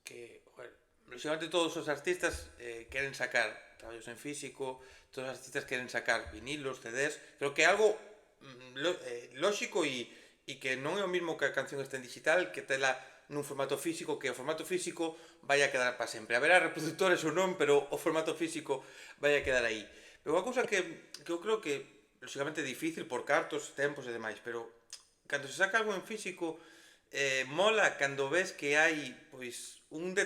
que, joder, lógicamente todos os artistas queren sacar traballos en físico, todos os artistas queren sacar vinilos, CDs, creo que é algo lógico e que non é o mismo que a canción este en digital, que tela nun formato físico, que o formato físico vai a quedar para sempre. Haberá reproductores ou non, pero o formato físico vai a quedar aí. Pero unha cousa que eu creo que lógicamente é difícil por cartos, tempos e demais, pero cando se saca algo en físico, mola cando ves que hai pois un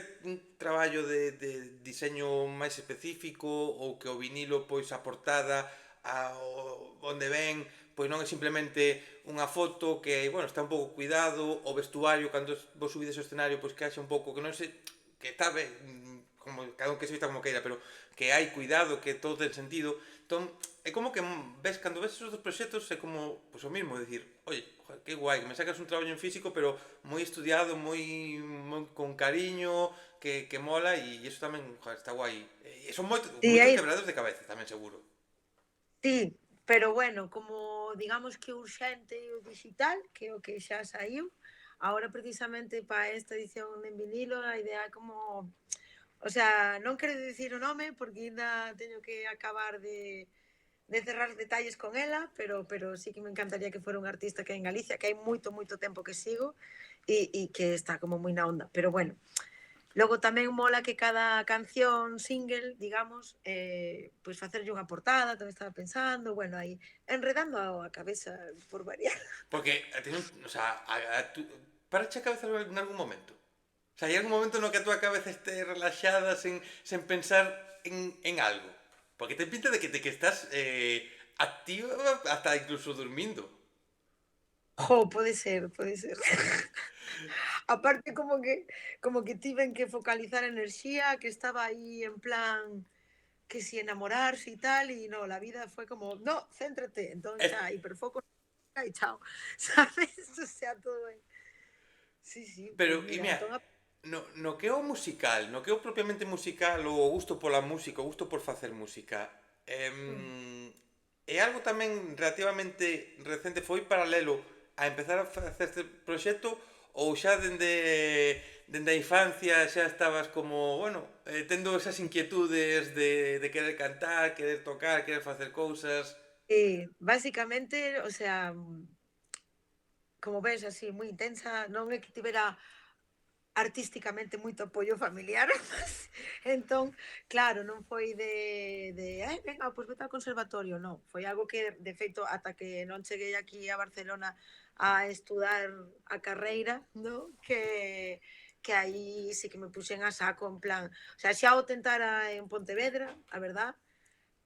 traballo de diseño máis específico ou que o vinilo pois a portada onde ven pois non é simplemente unha foto que, bueno, está un pouco cuidado, o vestuario cando vos subides ao escenario pois que haxa un pouco que non se que está ben, como cada un que se vista como queira, pero que hai cuidado, que todo ten sentido. Entón, é como que ves, cando ves esos dos proxectos, é como, pois o mismo, decir, oye, joder, que guai, que me sacas un traballo en físico, pero moi estudiado, moi con cariño, que mola, e iso tamén, joder, está guai. E son E moitos aí quebrados de cabeza, tamén seguro. sí, pero bueno, como digamos que urxente o digital, que é o que xa saiu, agora precisamente para esta edición en vinilo a idea é como O sea, non quero dicir o nome porque ainda teño que acabar de cerrar detalles con ela, pero sí que me encantaría que fuera un artista que hai en Galicia, que hai moito tempo que sigo e que está como moi na onda. Pero bueno, logo tamén mola que cada canción single, digamos, pois facerlle unha portada, tamén estaba pensando, bueno, aí enredando a cabeza por variar. Porque, o sea, parache a cabeza en algún momento? O sea, hai algún momento no que a túa cabeza este relaxada sen pensar en algo? Porque te pinta de que estás activa hasta incluso dormindo. Jo, pode ser, pode ser. Aparte como que tiven que focalizar a enerxía, que estaba aí en plan que si enamorarse y tal, y no, la vida fue como, no, céntrate, entón Es, xa, hiperfoco e chao, sabes? O sea, todo ben. Sí, sí, pero, pues e mira, mira, entón no que é o musical, no que é o propiamente musical, o gusto pola música, o gusto por facer música, mm, é algo tamén relativamente recente, foi paralelo a empezar a facer este proxecto ou xa dende a infancia xa estabas como, bueno, tendo esas inquietudes de querer cantar, querer tocar, querer facer cousas. básicamente, o sea, como ves, así, moi intensa, non é que tivera artísticamente moito apoio familiar, entón, claro, non foi "Ai, venga, pois vete ao conservatorio", non, foi algo que, de feito, ata que non cheguei aquí a Barcelona a estudar a carreira, no, que aí sí que me puxen a saco, en plan, o sea, xa o tentara en Pontevedra, a verdad,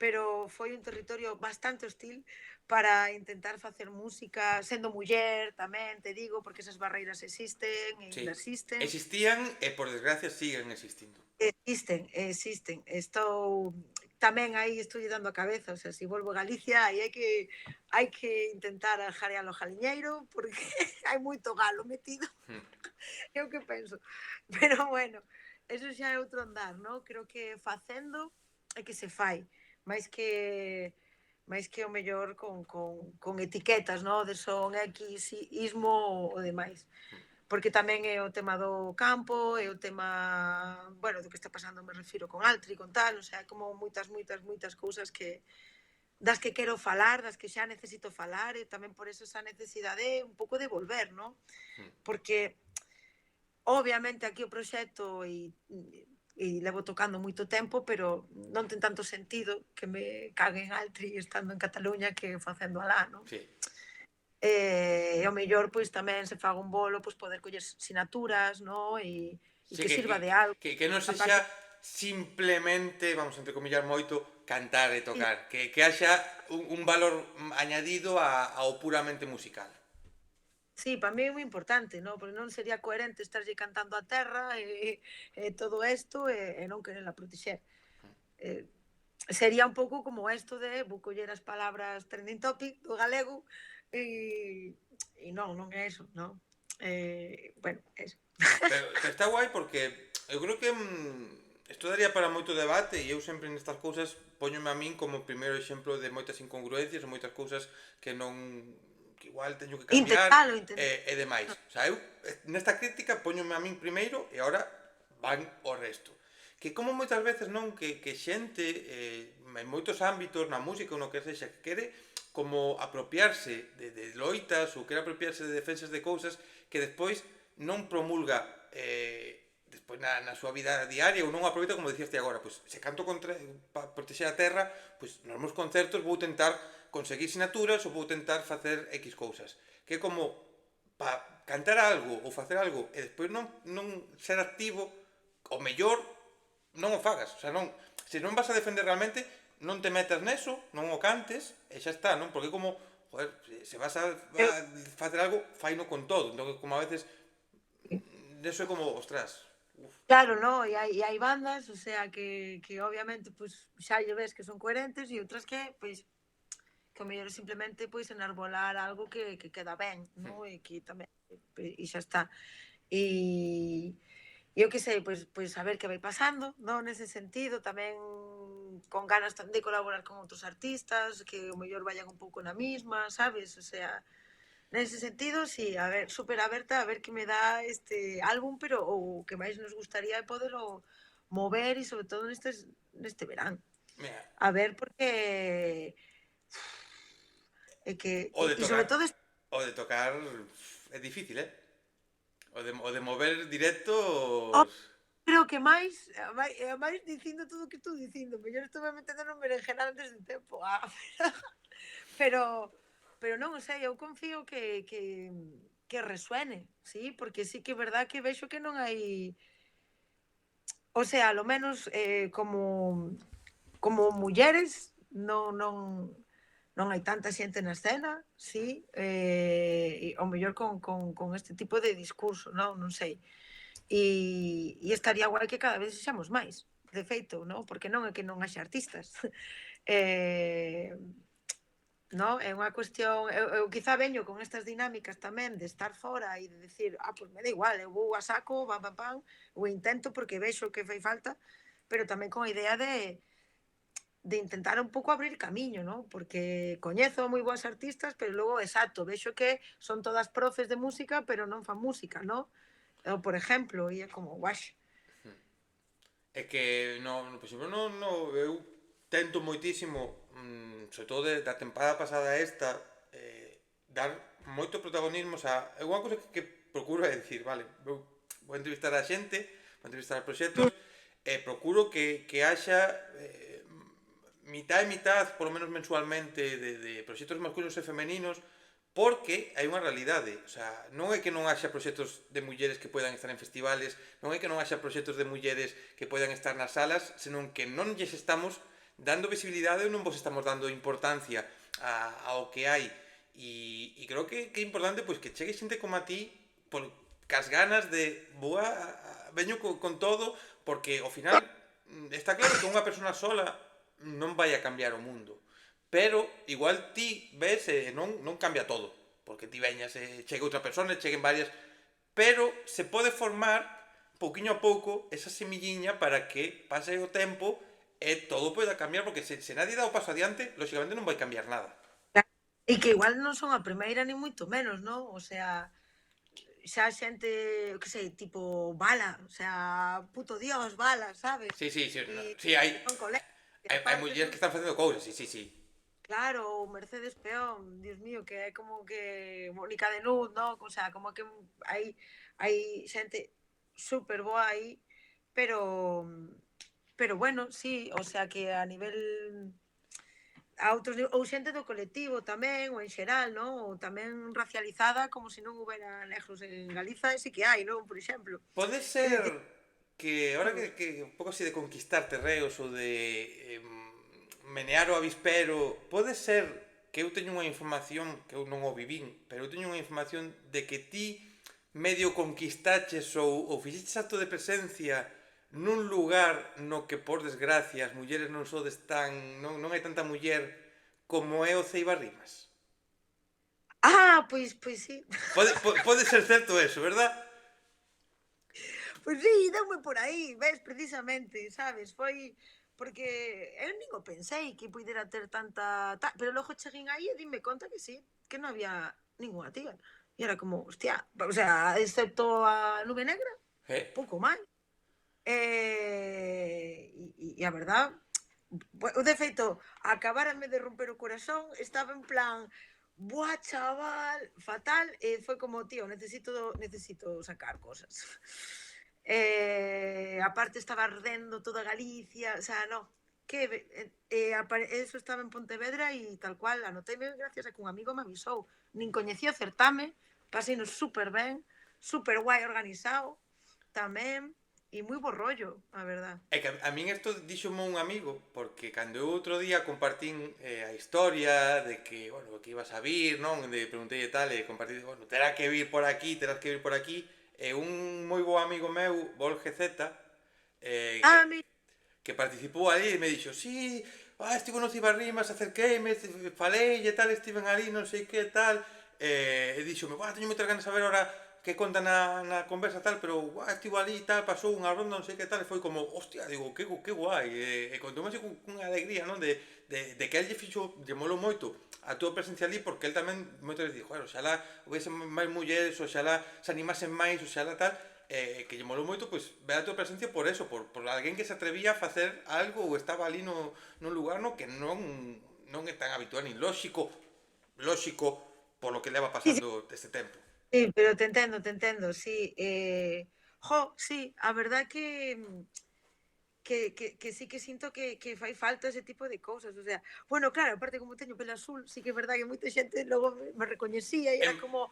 pero foi un territorio bastante hostil para intentar facer música, sendo muller tamén, te digo, porque esas barreiras existen e Sí, ainda existen. existían e por desgracia siguen existindo. Existen. Estou tamén aí estou dando a cabeza, o sea, se si volvo a Galicia, aí hai que intentar jarear o jaliñeiro porque hai moito galo metido, Hmm. é o que penso. Pero bueno, eso xa é outro andar, ¿no? Creo que facendo é que se fai, máis que máis que o mellor con etiquetas, no? De son X, ismo ou demais. Porque tamén é o tema do campo, é o tema, bueno, do que está pasando, me refiro con Altri, con tal, o sea, como moitas cousas que das que quero falar, das que xa necesito falar, e tamén por eso esa necesidade un pouco de volver, ¿no? Hmm. Porque obviamente aquí o proxecto e levo tocando moito tempo, pero non ten tanto sentido que me cague en Altri estando en Cataluña que facendo alá, non? Sí. E ao mellor, pois tamén se faga un bolo, pois poder coller sinaturas, no? E Sí, que sirva de algo. que non sexa Aparte, simplemente, vamos a entrecomillar moito, cantar e sí, tocar. Que haxa un valor añadido ao puramente musical. sí, para mí é moi importante, no? Porque non sería coherente estarlle cantando a terra e todo isto e non quererla protexer. Eh, sería un pouco como isto de vou coller as palabras trending topic do galego e non é eso, non? Bueno, eso. Pero está guai porque eu creo que isto daría para moito debate e eu sempre nestas cousas poñome a min como primeiro exemplo de moitas incongruencias e moitas cousas que non que igual teño que cambiar Intentalo. e demais. O sea, eu nesta crítica poñome a min primeiro e agora van o resto. Que como moitas veces non que xente en moitos ámbitos, na música ou no que sexa, que quere como apropiarse de loitas ou quere apropiarse de defensas de cousas que despois non promulga despois na súa vida diaria ou non aproveita como dicías agora, pois se canto contra para protexer a terra, pois nos meus concertos vou tentar conseguir sinaturas ou vou tentar facer X cousas. Que é como para cantar algo ou facer algo e despois non ser activo, o mellor non o fagas, o sea, non, se non vas a defender realmente, non te metas neso, non o cantes e xa está, non? Porque como, joder, se vas a Eu, facer algo, faino con todo. Entón, como a veces eso é como, ostras, uf. claro, no, e hai bandas, o sea, que obviamente pois xa lle ves que son coherentes e outras que, pois, que o mellor simplemente pois enarbolar algo que queda ben, no? E que tamén e xa está. E eu que sei, pois a ver que vai pasando, no? Nese sentido, tamén con ganas de colaborar con outros artistas que o mellor vayan un pouco na misma, sabes? O sea, nese sentido, sí, a ver, súper aberta a ver que me dá este álbum, pero o que máis nos gustaría é poderlo mover e sobre todo neste verán. Mira, A ver, porque é que o de e sobre tocar, todo o de tocar é difícil, eh? O de mover directos... creo que máis dicindo todo o que estou dicindo, mellor estou metendo no berenjenal antes de tempo. Pero non o sei, eu confío que resuene, sí, porque sí que é verdad que vexo que non hai, o sea, lo menos como mulleres non hai tanta xente na escena, sí, e ao mellor con este tipo de discurso, non sei. E estaría guai que cada vez sexamos máis, de feito, non? Porque non é que non haxa artistas. eh, non? É unha cuestión, eu quizá veño con estas dinámicas tamén de estar fora e de decir, pois me da igual, eu vou a saco, pam, pam, pam, o intento porque vexo que fai falta, pero tamén con a idea de intentar un pouco abrir camiño, non? Porque coñezo moi boas artistas, pero logo, exacto, vexo que son todas profes de música, pero non fan música, non? Eu, por exemplo, e é como, guax. É que, por exemplo, eu tento moitísimo, sobre todo da temporada pasada a esta, dar moito protagonismo, é unha cousa que procuro é dicir, vale, vou entrevistar a xente, vou entrevistar a proxectos, e procuro que haxa mitad e mitad, polo menos mensualmente, de proxectos masculinos e femeninos, porque hai unha realidade, non é que non haxa proxectos de mulleres que poidan estar en festivales, non é que non haxa proxectos de mulleres que poidan estar nas salas, senón que non lles estamos dando visibilidade ou non vos estamos dando importancia ao que hai. E creo que é importante pois que chegue xente como a ti cas ganas de veño con todo, porque ao final está claro que unha persona sola non vai a cambiar o mundo. Pero igual ti ves e non cambia todo, porque ti veñas e chegue outra persona, cheguen varias, pero se pode formar pouquiño a pouco esa semilliña para que pase o tempo e todo poida cambiar, porque se nadie dá o paso adiante, lógicamente non vai cambiar nada. E que igual non son a primeira ni moito menos, non? O sea, xa xente, que sei, tipo Bala, o sea, puto dios, Bala, sabes? Sí, sí, sí, no, E sí son colegas, e hai aparte mulleres son, que están facendo cousas, sí, sí, sí. claro, o Mercedes Peón, dios mío, que é como que Mónica de Nud, non? O sea, como que hai xente super boa aí, pero bueno, sí, o sea que a nivel a outros ou xente do colectivo tamén, ou en xeral, non? Ou tamén racializada como se non houbera negros en Galiza, e sí que hai, non? Por exemplo. Pode Que ser dicir, que ahora que un pouco así de conquistar terreos ou de menear o avispero, pode ser que eu teño unha información que eu non o vivín, pero eu teño unha información de que ti medio conquistaches ou fixeches acto de presencia nun lugar no que, por desgracia, as mulleres non sodes tan... non hai tanta muller como é o Ceibarrimas. pois sí. Pode ser certo eso, verdad? Pois sí, deume por aí, ves, precisamente, sabes? Foi porque eu nin o pensei que pudera ter tanta... pero logo cheguín aí e dime conta que sí, que non había ninguna tía. E era como, hostia, o sea, excepto a Nube Negra, pouco máis. E a verdad, de feito, acabárame de romper o corazón, estaba en plan, buah, chaval, fatal, e foi como, tío, necesito sacar cosas. Aparte estaba ardendo toda Galicia, o sea, no, que eso estaba en Pontevedra e tal cual, anoteime gracias a que un amigo me avisou. Nin coñecía o certame, paseino super ben, super guai organizado, tamén, e moi bo rollo, a verdad. É que a min isto díxome un amigo, porque cando eu outro día compartín a historia de que, bueno, que ibas a vir, non? De preguntei e tal, e compartí, bueno, terá que vir por aquí, terás que vir por aquí, e un moi bo amigo meu, Borge Z, eh, que, Mi... que participou ali e me dixo, sí, estivo no Cibarrimas, acerqueime, falei e tal, estiven ali, non sei que tal, e dixome, teño moitas ganas de saber ahora que conta na conversa tal, pero estivo ali e tal, pasou unha ronda, non sei que tal, e foi como, hostia, digo, que guai, e contoume así cunha alegría, non, de que el lle fixo, lle molou moito a túa presencia ali, porque el tamén moitas veces dixo, oxalá houvese máis mulleres, oxalá se animasen máis, oxalá tal, que lle molou moito, pois, ver a tua presencia por eso, por alguén que se atrevía a facer algo ou estaba ali nun lugar no que non é tan habitual nin lóxico polo que leva Sí, sí, pasando este tempo. sí, pero te entendo, sí. Sí, a verdad que sí que sinto que fai falta ese tipo de cousas, o sea, bueno, claro, aparte como teño pelo azul, sí que é verdad que moita xente logo me recoñecía e era Em, como,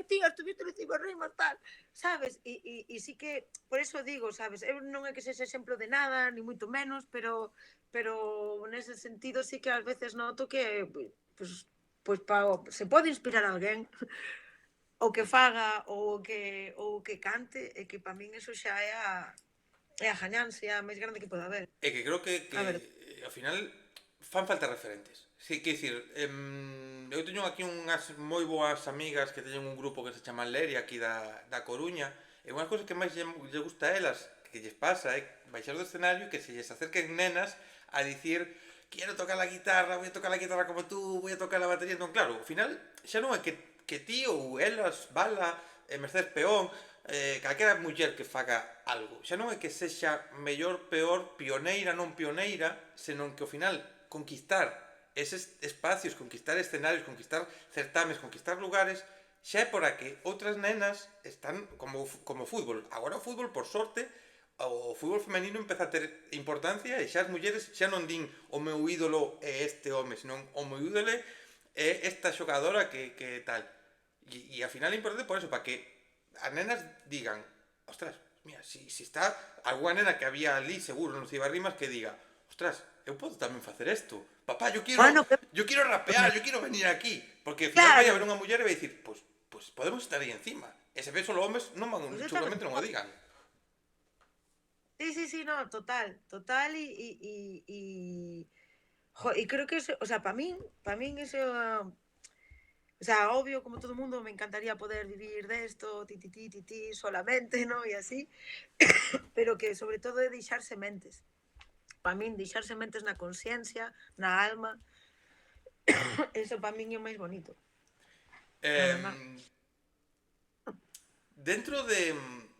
tía, estuviste no Ciberrimas, tal, sabes? E sí que, por eso digo, sabes, eu non é que sexa exemplo de nada, ni moito menos, pero nese sentido sí que ás veces noto que, pues se pode inspirar a alguén o que faga ou que cante, e que para min eso xa é a gañancia máis grande que pode haber, É que creo que a verdade. ao final fan falta referentes. Sí, que dicir, eu teño aquí unhas moi boas amigas que teñen un grupo que se chama Leria aquí da Coruña, e unha cousa que máis lle gusta a elas, que lles pasa, é baixar do escenario e que se lles acerquen nenas a dicir quiero tocar la guitarra, voy a tocar la guitarra como tú, voy a tocar la batería. Entón, claro, ao final xa non é que ti ou elas, Bala, Mercedes Peón, calquera muller que faga algo, xa non é que sexa mellor, peor, pioneira, non pioneira, senón que ao final conquistar eses espacios, conquistar escenarios, conquistar certames, conquistar lugares, xa é por a que outras nenas están como o fútbol. Agora o fútbol, por sorte, o fútbol femenino empeza a ter importancia e xa as mulleres xa non din o meu ídolo é este home, senón o meu ídolo é esta xogadora que tal. E ao final é importante por eso, para que as nenas digan, ostras, mira, si está alguna nena que había ali seguro nos Cibarrimas que diga, ostras, eu podo tamén facer isto. Papá, Bueno, que yo quiero rapear, yo quiero venir aquí. Porque ao final vai claro, haber unha muller e vai dicir, pues podemos estar aí encima. E se ves os homes, non van, pues está seguramente non o digan. sí, sí, sí, no, total, total y creo que eso, o sea, para mí eso, o sea, obvio, como todo mundo, me encantaría poder vivir de esto, ti, solamente, ¿no? Y así, pero que sobre todo é deixar sementes. Para min, deixar sementes na consciencia, na alma, eso para min é o máis bonito, a verdad. Eh, dentro de...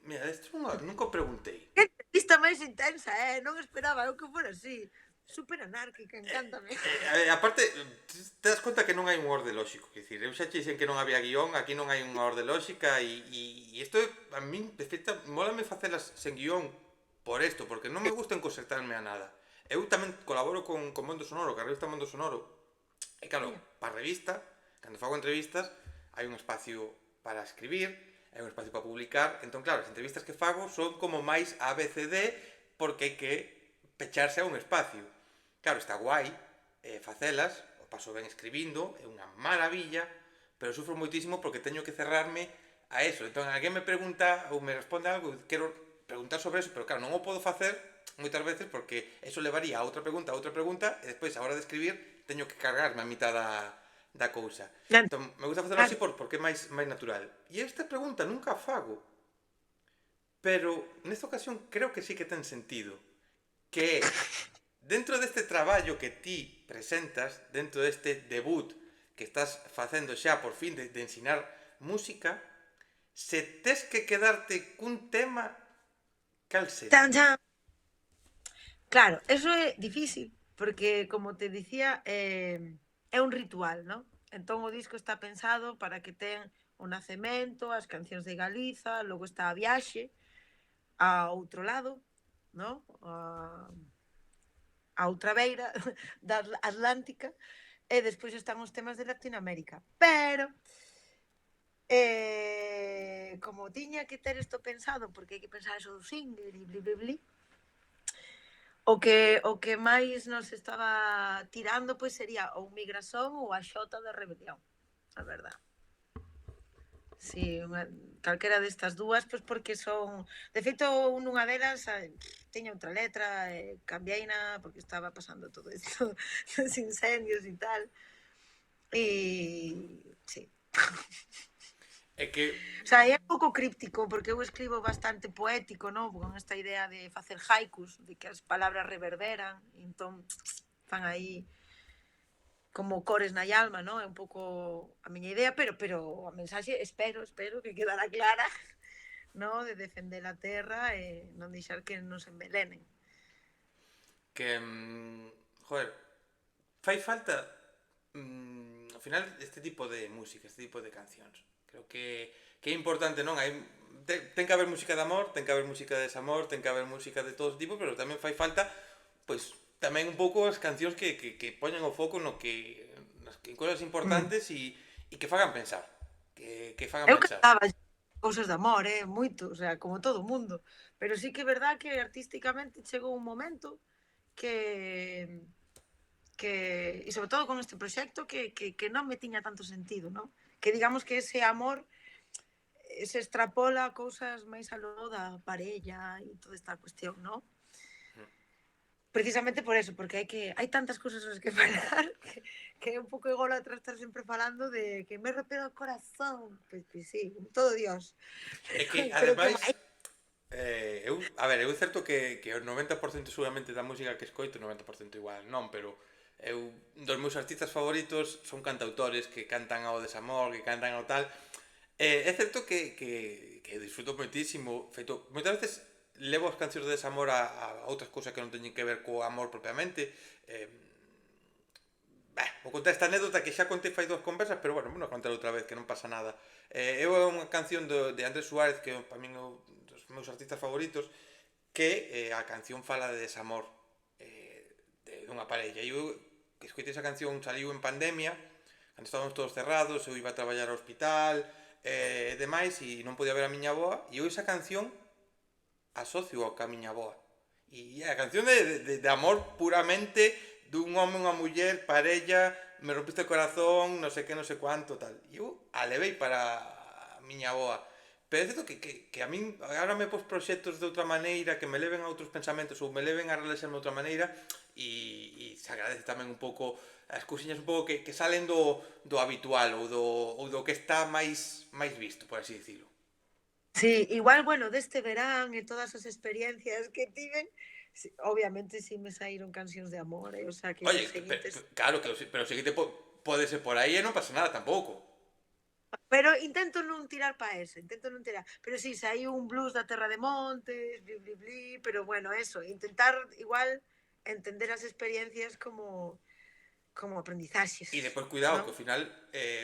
Mira, isto nunca o preguntei. Que entrevista máis intensa, non esperaba eu que fora así. Super anárquica, encántame. Aparte, te das conta que non hai un orde lóxico. Quer dicir, eu xa che dixen que non había guión, aquí non hai unha orde lóxica e isto a min, de feita, mólame facelas sen guión por isto, porque non me gusta encosertarme a nada. Eu tamén colaboro con Mondo Sonoro, que a revista Mondo Sonoro. E claro, Mira, para a revista, cando fago entrevistas, hai un espacio para escribir, hai un espacio para publicar. Entón, claro, as entrevistas que fago son como máis ABCD porque hai que pecharse a un espacio. Claro, está guai facelas, o paso ben escribindo, é unha maravilla, pero sufro moitísimo porque teño que cerrarme a eso. Entón, alguén me pregunta ou me responde algo, quero preguntar sobre eso, pero claro, non o podo facer moitas veces porque eso levaría a outra pregunta, e despois, a hora de escribir, teño que cargarme a mitad da cousa. claro, Entón, me gusta facelo claro. así porque é máis natural. E esta pregunta nunca a fago, pero nesta ocasión creo que sí que ten sentido, que é dentro deste traballo que ti presentas, dentro deste debut que estás facendo xa por fin de ensinar música, se tes que quedarte cun tema, cal Chan, sería? chan. Claro, eso é difícil, porque como te dicía, é un ritual, ¿no? Entón o disco está pensado para que ten o nacemento, as cancións de Galiza, logo está a viaxe a outro lado, ¿no? A outra beira da Atlántica, e despois están os temas de Latinoamérica. Pero como tiña que ter isto pensado, porque hai que pensar eso do single e bli, bli, bli, o que máis nos estaba tirando pois sería ou Migración ou a Xota de Rebelión, a verdad. Si, calquera destas dúas, pois porque son... De feito, nunha delas tiña outra letra, cambiaina porque estaba pasando todo isto dos incendios e tal. E... sí. É que O sea, é un pouco críptico, porque eu escribo bastante poético, non? Con esta idea de facer haikus, de que as palabras reverberan, e entón fan aí como cores na alma, non? É un pouco a miña idea, pero a mensaxe espero que quedara clara, no? De defender a terra e non deixar que nos envelenen. Que, joder, fai falta ao final este tipo de música, este tipo de cancións. Creo que é importante, non? Ten que haber música de amor, ten que haber música de desamor, ten que haber música de todo tipo, pero tamén fai falta pois tamén un pouco as cancións que poñen o foco no que en cousas Mm. importantes e que fagan pensar, que fagan Eu pensar. cantaba cousas de amor, moito, o sea, como todo o mundo, pero sí que é verdad que artísticamente chegou un momento que e sobre todo con este proxecto que non me tiña tanto sentido, non? Que digamos que ese amor se extrapola a cousas máis aló da parella e toda esta cuestión, non? Precisamente por eso, porque hai tantas cousas as que falar que é un pouco ególatra estar sempre falando de que me rompe o corazón. Pois sí, todo Dios. É que Pero que ademais máis? a ver, eu é certo que o 90% seguramente da música que escoito, 90% igual non, pero eu dos meus artistas favoritos son cantautores que cantan ao desamor, que cantan ao tal. É certo que disfruto moitísimo, feito, moitas veces levo as cancións de desamor a outras cousas que non teñen que ver co amor propiamente. Vou contar esta anécdota que xa contei fai dúas conversas, pero bueno, vou contar outra vez, que non pasa nada. Eu é unha canción de Andrés Suárez, que para min é un dos meus artistas favoritos, que a canción fala de desamor dunha parella. E eu que escoitei esa canción saliu en pandemia, cando estábamos todos cerrados, eu iba a traballar ao hospital e demais, e non podía ver a miña avoa, e eu esa canción asocio ao ca miña avoa. E a canción de amor puramente dun home, unha muller, parella, me rompiste o corazón, non sei que, non sei cuánto, tal. E eu a levei para a miña avoa. Pero é certo que a min agora me pos proxectos de outra maneira, que me leven a outros pensamentos ou me leven a relaxarme de outra maneira e se agradece tamén un pouco as cousiñas un pouco que salen do habitual ou do que está máis visto, por así dicilo. Sí, igual, bueno, deste verán e todas as experiencias que tiven, obviamente sí me saíron cancións de amor, o sea, que Oye, os seguintes. claro que pero o seguinte pode ser por aí e non pasa nada tampouco. Pero intento non tirar pa ese, intento non tirar. Pero sí, saiu un blues da Terra de Montes, bli, bli, bli, pero bueno, eso, intentar igual entender as experiencias como aprendizaxes, E depois cuidado, non? que ao final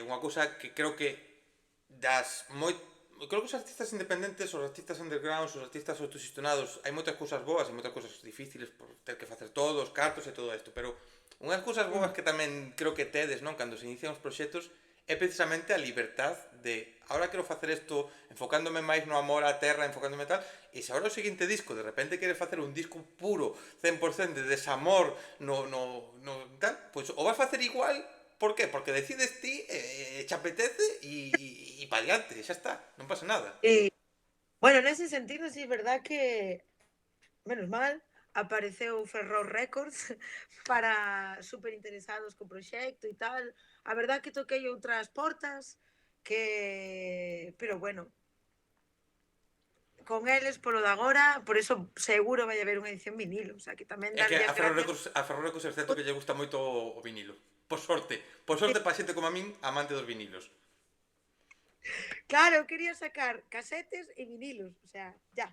unha cousa que creo que das moi creo que os artistas independentes, os artistas underground, os artistas autogestionados, hai moitas cousas boas e moitas cousas difíciles por ter que facer todos os cartos e todo isto, pero unhas cousas boas Mm. que tamén creo que tedes, non, cando se inician os proxectos é precisamente a liberdad de ahora quero facer isto enfocándome máis no amor á terra, enfocándome tal, e se agora o seguinte disco de repente queres facer un disco puro 100% de desamor no tal, pois o vas facer igual. Por qué? Porque decides ti, che apetece e pa diante, xa está, non pasa nada. E, bueno, nese sentido, sí, verdad que, menos mal, apareceu Ferrol Records para super interesados co proxecto e tal. A verdad que toquei outras portas pero bueno, con eles polo de agora, por eso seguro vai haber unha edición vinilo, o sea, que tamén É que darlle as gracias. A Ferro Records é certo que lle gusta moito o vinilo. Por sorte pa xente como a min, amante dos vinilos. Claro, eu quería sacar casetes e vinilos, o sea, ya.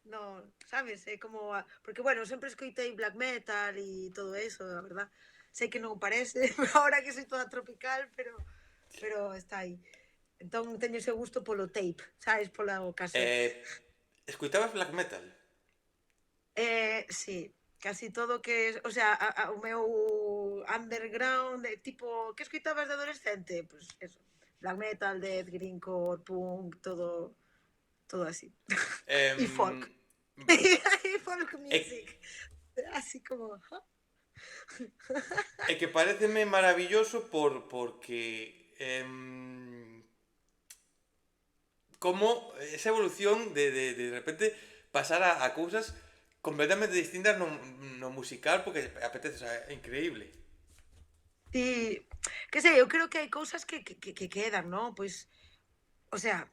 No, sabes? É como porque bueno, sempre escoitei black metal e todo eso, a verdad. Sei que non parece, ahora que soy toda tropical, pero está aí. Entón teño ese gusto polo tape, sabes? Polo cassette. Escuitabas black metal? Sí, casi todo que, o sea, o meu underground, tipo, que escoitabas de adolescente? Pois pues eso, black metal, death, greencore, punk, todo así. E folk. Eh, E folk é, music. Así como, é que pareceme maravilloso porque como esa evolución de repente pasar a cousas completamente distintas no musical porque apetece, o sea, é increíble. e que sei, eu creo que hai cousas que quedan, non? Pois, o sea,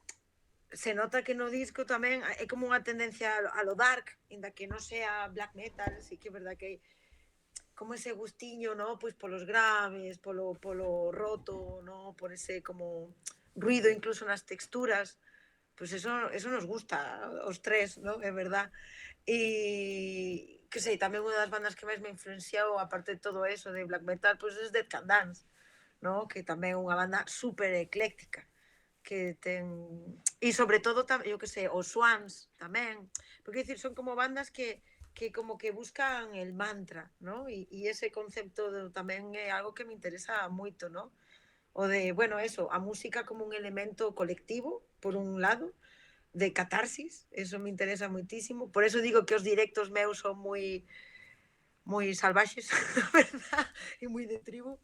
se nota que no disco tamén é como unha tendencia a lo dark, inda que non sea black metal, sí que é verdad que hai como ese gustiño, ¿no? Pois polos graves, polo roto, ¿no? Por ese como ruido incluso nas texturas. Pues eso nos gusta os tres, ¿no? É verdad. E que sei, tamén unha das bandas que máis me influenciou, aparte de todo eso de black metal, pois es Dead Can Dance, ¿no? Que tamén é unha banda super ecléctica, que ten e sobre todo eu que sei, os Swans tamén, porque dicir, son como bandas que como que buscan el mantra, ¿no? E ese concepto tamén é algo que me interesa moito, ¿no? O de, bueno, eso, a música como un elemento colectivo, por un lado, de catarsis, eso me interesa moitísimo. Por eso digo que os directos meus son moi salvaxes, a verdad, e moi de tribu.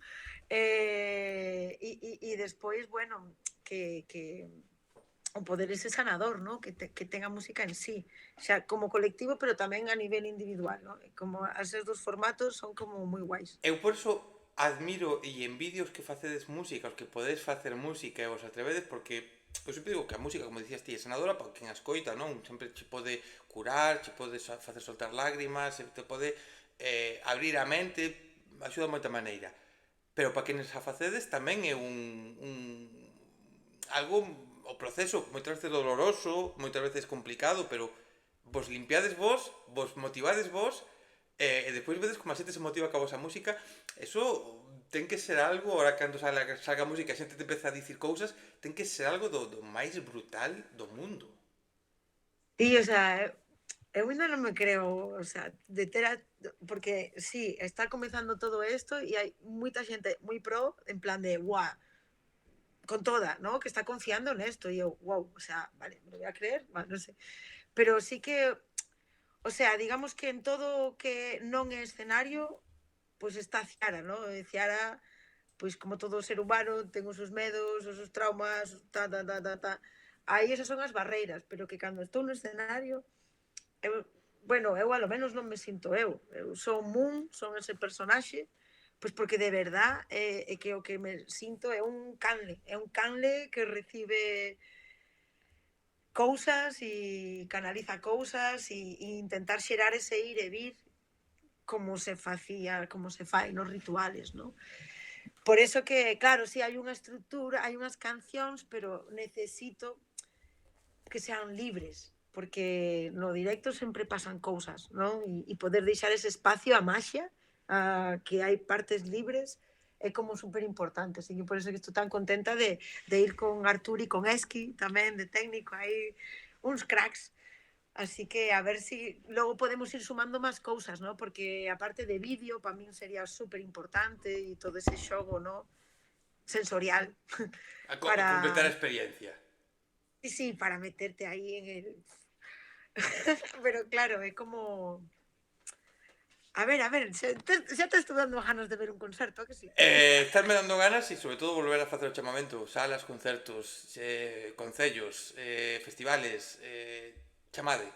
E despois, bueno, que o poder ese sanador, ¿no? Que tenga música en sí, xa como colectivo, pero tamén a nivel individual, ¿no? Como esos dos formatos son como moi guais. Eu por iso admiro e envidio os que facedes música, os que podedes facer música e vos atrevedes, porque eu sempre digo que a música, como dicías ti, é sanadora para quen a escoita, non? Sempre che pode curar, che pode facer soltar lágrimas, te pode abrir a mente, axuda de moita maneira. Pero para quenes a facedes tamén é un algo, o proceso moitas veces doloroso, moitas veces complicado, pero vos limpiades vos motivades vos, e despois vedes como a xente se motiva ca vosa música. Eso ten que ser algo, ahora cando salga a música a xente te empeza a dicir cousas, ten que ser algo do máis brutal do mundo. E, o sea, eu ainda non me creo, o sea, de ter a, porque sí, está comezando todo isto e hai moita xente moi pro, en plan de, guau, con toda, ¿no? Que está confiando nesto e eu, wow, o sea, vale, me lo voy a creer, vale, non sei. Pero sí que, o sea, digamos que en todo que non é escenario, pois pues está Ciara, ¿no? E Ciara, pois pues como todo ser humano, ten os seus medos, os seus traumas, ta. Aí esas son as barreiras, pero que cando estou no escenario, eu, bueno, eu a lo menos non me sinto eu son Moon, son ese personaxe, pois porque de verdad é que o que me sinto é un canle que recibe cousas e canaliza cousas e intentar xerar ese ir e vir como se facía, como se fai nos rituales, ¿no? Por eso que, claro, si sí, hai unha estructura, hai unhas cancións, pero necesito que sean libres, porque no directo sempre pasan cousas, non? E poder deixar ese espacio a maxia, a que hai partes libres, é como super importante. Así que por eso que estou tan contenta de ir con Artur e con Esqui tamén, de técnico, aí uns cracks. Así que a ver si logo podemos ir sumando máis cousas, ¿no? Porque aparte de vídeo, para min sería super importante e todo ese xogo, ¿no? Sensorial. A completar Para, a experiencia. sí, para meterte ahí en el... Pero claro, é como... A ver, xa te estou dando ganas de ver un concerto, que sí? Estarme dando ganas e sobre todo volver a facer o chamamento, salas, concertos, concellos, festivales, chamade.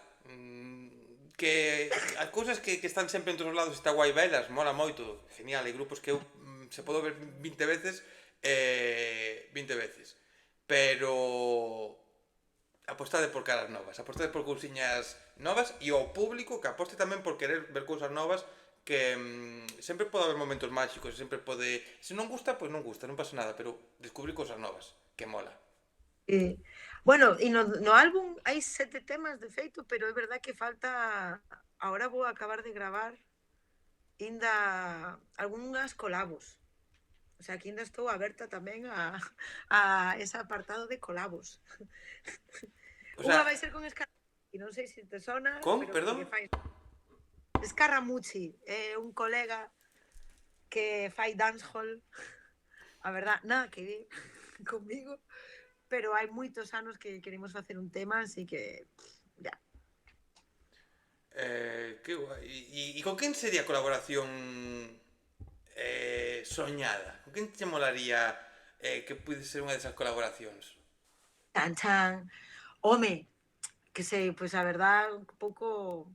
Que as cousas que están sempre en todos os lados está guai velas, mola moito, genial, hai grupos que eu se podo ver 20 veces, 20 veces. Pero apostade por caras novas, apostade por cousiñas novas e ao público que aposte tamén por querer ver cousas novas que sempre pode haber momentos máxicos, sempre pode, se non gusta, pois non gusta, non pasa nada, pero descubrir cousas novas, que mola. Bueno, e no álbum hai 7 temas de feito, pero é verdad que falta, ahora vou acabar de gravar ainda algunhas colabos. O sea, que ainda estou aberta tamén a ese apartado de colabos. O sea, Unha vai ser con Scaramucci, non sei se te sona, con, pero perdón? que fai Scaramucci, é un colega que fai dancehall, a verdad, nada que ver comigo, pero hai moitos anos que queremos facer un tema, así que ya. Que guai. E con quen sería a colaboración soñada? Con quen te molaría que pude ser unha desas colaboracións? Chan, chan. Home, que sei, pois a verdad, un pouco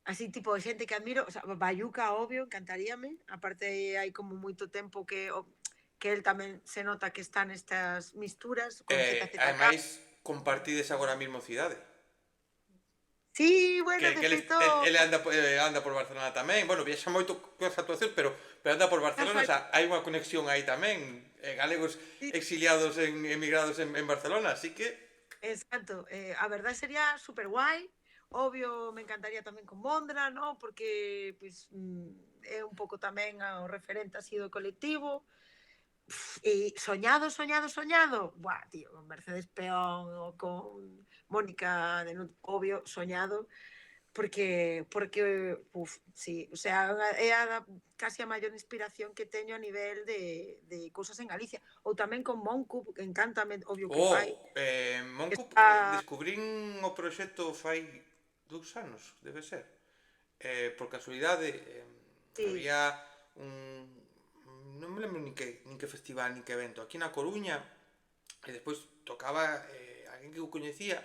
así tipo de xente que admiro, o sea, Bayuca, obvio, encantaríame, aparte hai como moito tempo que el tamén se nota que está nestas misturas con ZZK. Ademais, compartides agora mesmo cidade. Sí, bueno, de Que feito, ele anda por Barcelona tamén. Bueno, viaxa moito coas actuacións, pero anda por Barcelona, o sea, hai unha conexión aí tamén. Galegos sí, exiliados, emigrados en Barcelona, así que... exacto. A verdad sería súper guay. Obvio, me encantaría tamén con Mondra, ¿no? Porque pues, é un pouco tamén o referente así do colectivo. E soñado, soñado, soñado. Buah, tío, con Mercedes Peón ou con Mónica de Nudo, obvio, soñado. Porque, sí, o sea, é casi a maior inspiración que teño a nivel de cousas en Galicia. Ou tamén con Moncu, que encántame, obvio que fai. Moncup, Está, descubrín o proxecto fai 2 anos, debe ser. Por casualidade, sí, había un... non me lembro nin que festival, nin que evento. Aquí na Coruña, e despois tocaba alguén que eu coñecía,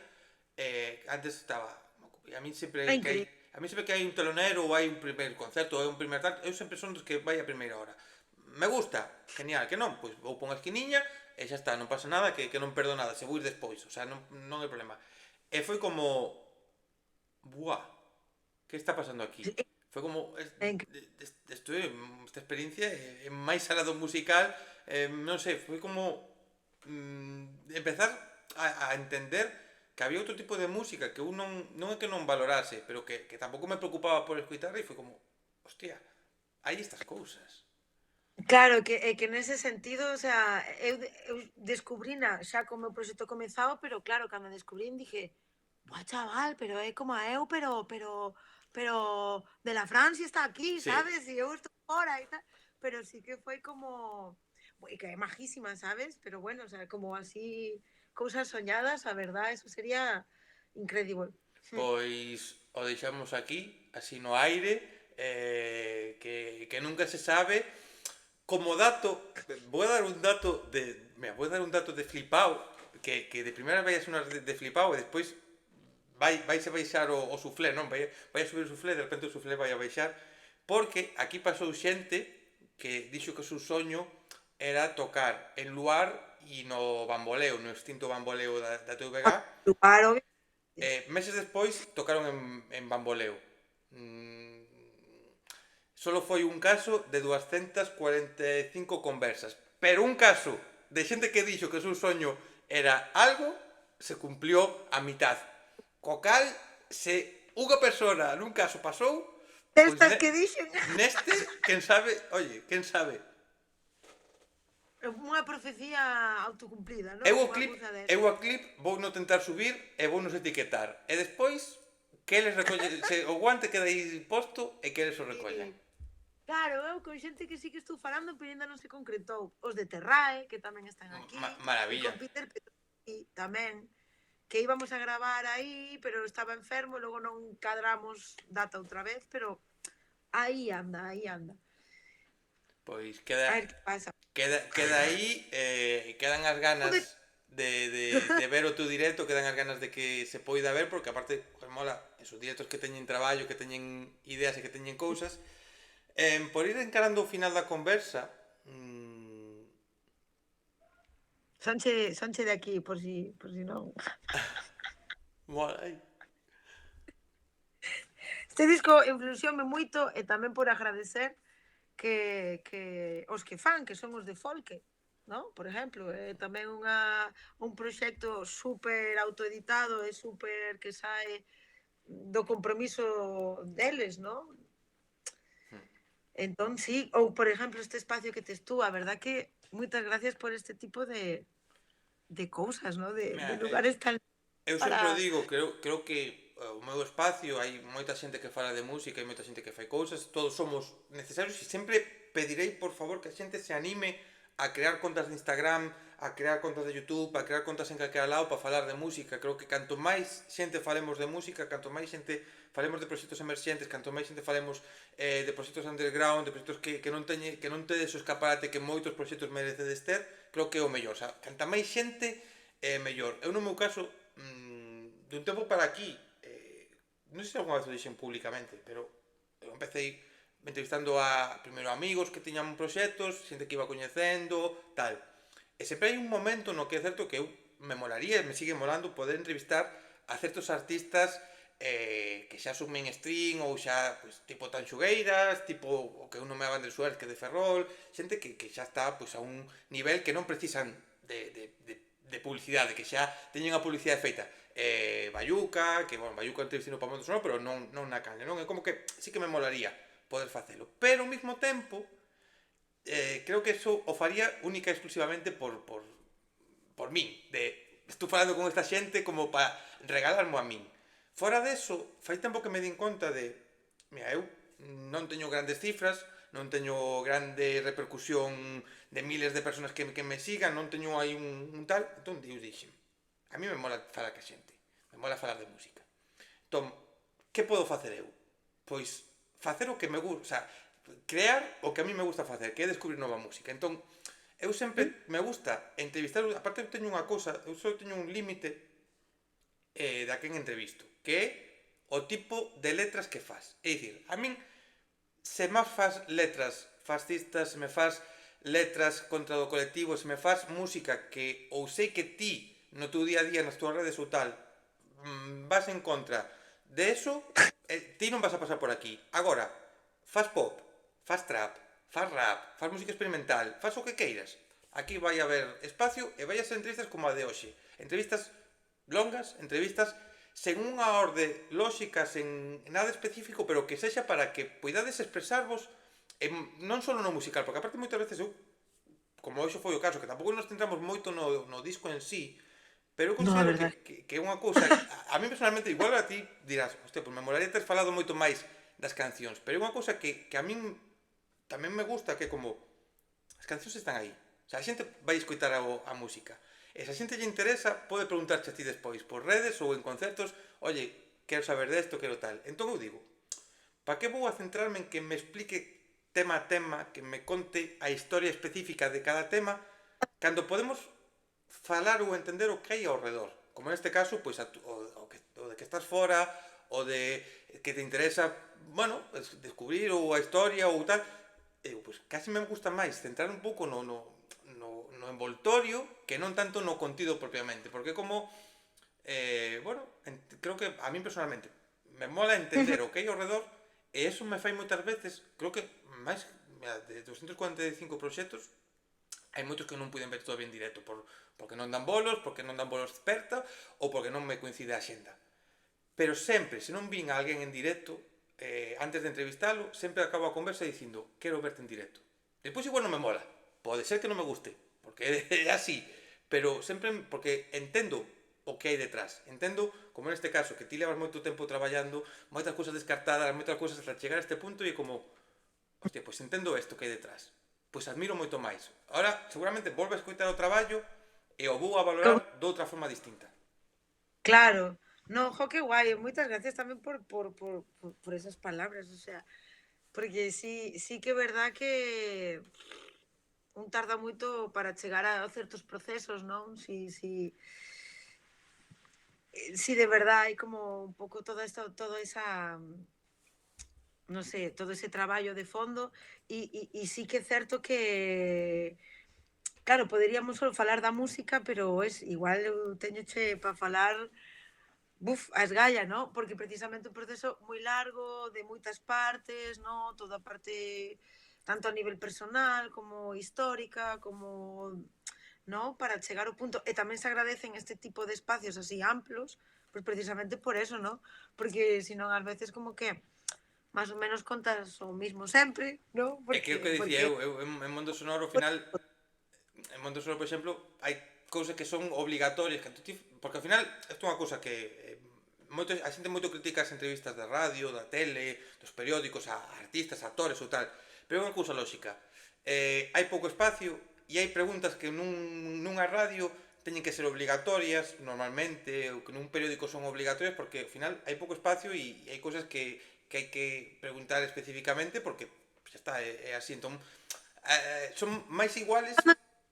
antes estaba Moncup. E a mí é sempre que hai increíble. a mí sempre que hai un telonero ou hai un primer concerto ou hai un primer tal, eu sempre son dos que vai a primeira hora. Me gusta, genial, que non, pois vou pon a esquiniña e xa está, non pasa nada, que non perdo nada, se vou ir despois, o sea, non hai problema. E foi como, buah, que está pasando aquí? Sí, Foi como, é increíble. esta experiencia é máis alá do musical, non sei, foi como empezar a entender que había outro tipo de música que eu non é que non valorase, pero que tampouco me preocupaba por escutar e foi como, hostia, hai estas cousas. Claro, que nese sentido, o sea, eu descubrina xa co meu proxecto comezado, pero claro, cando descubrín dije: "Buah, chaval, pero é como a eu, pero de la Francia está aquí, Sí, sabes? E eu estou fora e tal". Pero sí que foi como e que é majísima, sabes? Pero bueno, o sea, como así cousas soñadas, a verdad, eso sería incredible. pois o deixamos aquí, así no aire, que nunca se sabe. Como dato, vou a dar un dato vou a dar un dato de flipao, que de primeira vai a sonar de flipao e despois vais a baixar o suflé, non? Vai a subir o suflé, de repente o suflé vai a baixar, porque aquí pasou xente que dixo que o seu soño era tocar en Luar e no Bamboleo, no extinto Bamboleo da TVG. Lugar, obvio. Meses despois tocaron en Bamboleo. Mm, Solo foi un caso de 245 conversas. Pero un caso de xente que dixo que o seu soño era algo, se cumplió a mitad. Co cal, se unha persona nun caso pasou, pois Estas que dixen, neste, quen sabe, oye, quen sabe. unha profecía autocumplida, non? Unha cousa Eu desas. a clip vou no tentar subir e vou nos etiquetar. E despois, que eles recollen, se o guante queda aí posto e que eles o recollan. Sí. Claro, eu con xente que sí que estou falando, pero ainda non se concretou. Os de Terrae, que tamén están aquí, e Maravilla. con Peter Petrucci tamén, que íbamos a gravar aí, pero estaba enfermo, e logo non cadramos data outra vez, pero aí anda, aí anda. Pois A ver que pasa. queda aí, quedan as ganas Joder, de ver o teu directo, quedan as ganas de que se poida ver, porque aparte, joder, mola, esos directos que teñen traballo, que teñen ideas e que teñen cousas. Por ir encarando o final da conversa, Sonche de aquí, por si non. mola aí. Este disco influencioume moito e tamén por agradecer que os que fan, que son os de Folke, ¿no? Por exemplo, é tamén un proxecto super autoeditado e super que sae do compromiso deles, ¿no? Entón, sí, ou por exemplo este espacio que tes tú, a verdad que moitas gracias por este tipo de cousas, ¿no? De Mira, lugares tan eu sempre o para... digo, creo que o meu espacio, hai moita xente que fala de música, hai moita xente que fai cousas, todos somos necesarios e sempre pedirei, por favor, que a xente se anime a crear contas de Instagram, a crear contas de YouTube, a crear contas en calquera lado para falar de música. Creo que canto máis xente falemos de música, canto máis xente falemos de proxectos emerxentes, canto máis xente falemos de proxectos underground, de proxectos que non tedes o escaparate que moitos proxectos merecedes ter, creo que é o mellor. O sea, canta máis xente, mellor. Eu no meu caso, de un tempo para aquí, non sei se alguna vez o dixen públicamente, pero eu empecé entrevistando a primeiro amigos que tiñan proxectos, xente que iba coñecendo, tal. E sempre hai un momento no que é certo que eu me molaría, me sigue molando poder entrevistar a certos artistas que xa son mainstream ou xa pues, tipo Tanxugueiras, tipo o que eu nomeaba Andrés Suárez que de Ferrol, xente que xa está pues, a un nivel que non precisan de de publicidade, que xa teñen a publicidade feita. Bayuca, que, bueno, Bayuca entrevistino para Mondo Sonoro, pero non na canle, non? É como que sí que me molaría poder facelo. Pero ao mesmo tempo, creo que eso o faría única e exclusivamente por min, de estou falando con esta xente como para regalarmo a min. Fora deso, fai tempo que me din conta de, mira, eu non teño grandes cifras, non teño grande repercusión de miles de personas que me sigan, non teño aí un tal, entón eu dixen, a mí me mola falar que xente, me mola falar de música. Entón, que podo facer eu? Pois facer o que me gusta, o sea, crear o que a mí me gusta facer, que é descubrir nova música. Entón, eu sempre me gusta entrevistar, aparte eu teño unha cousa, eu só teño un límite da quen entrevisto, que é o tipo de letras que faz. É dicir, a min se me faz letras fascistas, se me faz letras contra o colectivo, se me faz música que ou sei que ti no teu día a día nas túas redes ou tal vas en contra de eso, ti non vas a pasar por aquí. Agora, faz pop, faz trap, faz rap, faz música experimental, faz o que queiras. Aquí vai haber espacio e vai a ser entrevistas como a de hoxe. Entrevistas longas, entrevistas sen unha orde lóxica, sen nada específico, pero que sexa para que poidades expresarvos non só no musical, porque aparte moitas veces eu, como hoxe foi o caso, que tampouco nos centramos moito no disco en sí, pero eu No, a considero verdade. que é unha cousa, a mí personalmente, igual a ti dirás, hostia, pues me molaría ter falado moito máis das cancións, pero é unha cousa que a min tamén me gusta, que como as cancións están aí. O sea, a xente vai escoitar a música. E se a xente lle interesa, pode preguntarche a ti despois, por redes ou en concertos, oye, quero saber desto, quero tal. Entón eu digo, para que vou a centrarme en que me explique tema a tema, que me conte a historia específica de cada tema, cando podemos falar ou entender o que hai ao redor. Como neste caso, pois o de que estás fora, o de que te interesa, bueno, descubrir ou a historia ou tal, pois casi me gusta máis centrar un pouco no envoltorio que non tanto no contido propiamente, porque como bueno, creo que a mí personalmente me mola entender o que hai ao redor e eso me fai moitas veces, creo que máis de 245 proxectos hai moitos que non puiden ver todo en directo porque non dan bolos, porque non dan bolos experta ou porque non me coincide a xenda. Pero sempre, se non vin a alguén en directo, antes de entrevistalo, sempre acabo a conversa dicindo quero verte en directo. Despois igual non me mola, pode ser que non me guste, porque é así, pero sempre porque entendo o que hai detrás. Entendo, como neste caso, que ti levas moito tempo traballando, moitas cousas descartadas, moitas cousas hasta chegar a este punto e como, hostia, pois entendo isto que hai detrás. Pois admiro moito máis. Ahora, seguramente, volve a escoitar o traballo e o vou a valorar de outra forma distinta. Claro. No, jo, que guai. Moitas gracias tamén por esas palabras, o sea, porque sí que é verdad que un tarda moito para chegar a certos procesos, non? Si de verdad hai como un pouco toda esa, non sei, todo ese traballo de fondo e sí que é certo que claro, poderíamos só falar da música, pero es igual eu teñoche para falar a esgalla, ¿no? Porque precisamente un proceso moi largo, de moitas partes, ¿no? Toda a parte tanto a nivel personal como histórica, como ¿no? Para chegar ao punto. E tamén se agradecen este tipo de espacios así amplos, pues precisamente por eso, ¿no? Porque senón ás veces como que máis ou menos contas o mismo sempre, ¿no? É que é o que dicía Porque eu en Mundo Sonoro, ao final, en Mundo Sonoro, por exemplo, hai cousas que son obligatorias, porque ao final, isto é unha cousa que a xente moito critica as entrevistas da radio, da tele, dos periódicos, a artistas, a actores ou tal, pero é unha cousa lógica. Hai pouco espacio e hai preguntas que nunha radio teñen que ser obligatorias normalmente, ou que nun periódico son obligatorias porque ao final hai pouco espacio e hai cousas que hai que preguntar especificamente porque xa está, é así, entón son máis iguales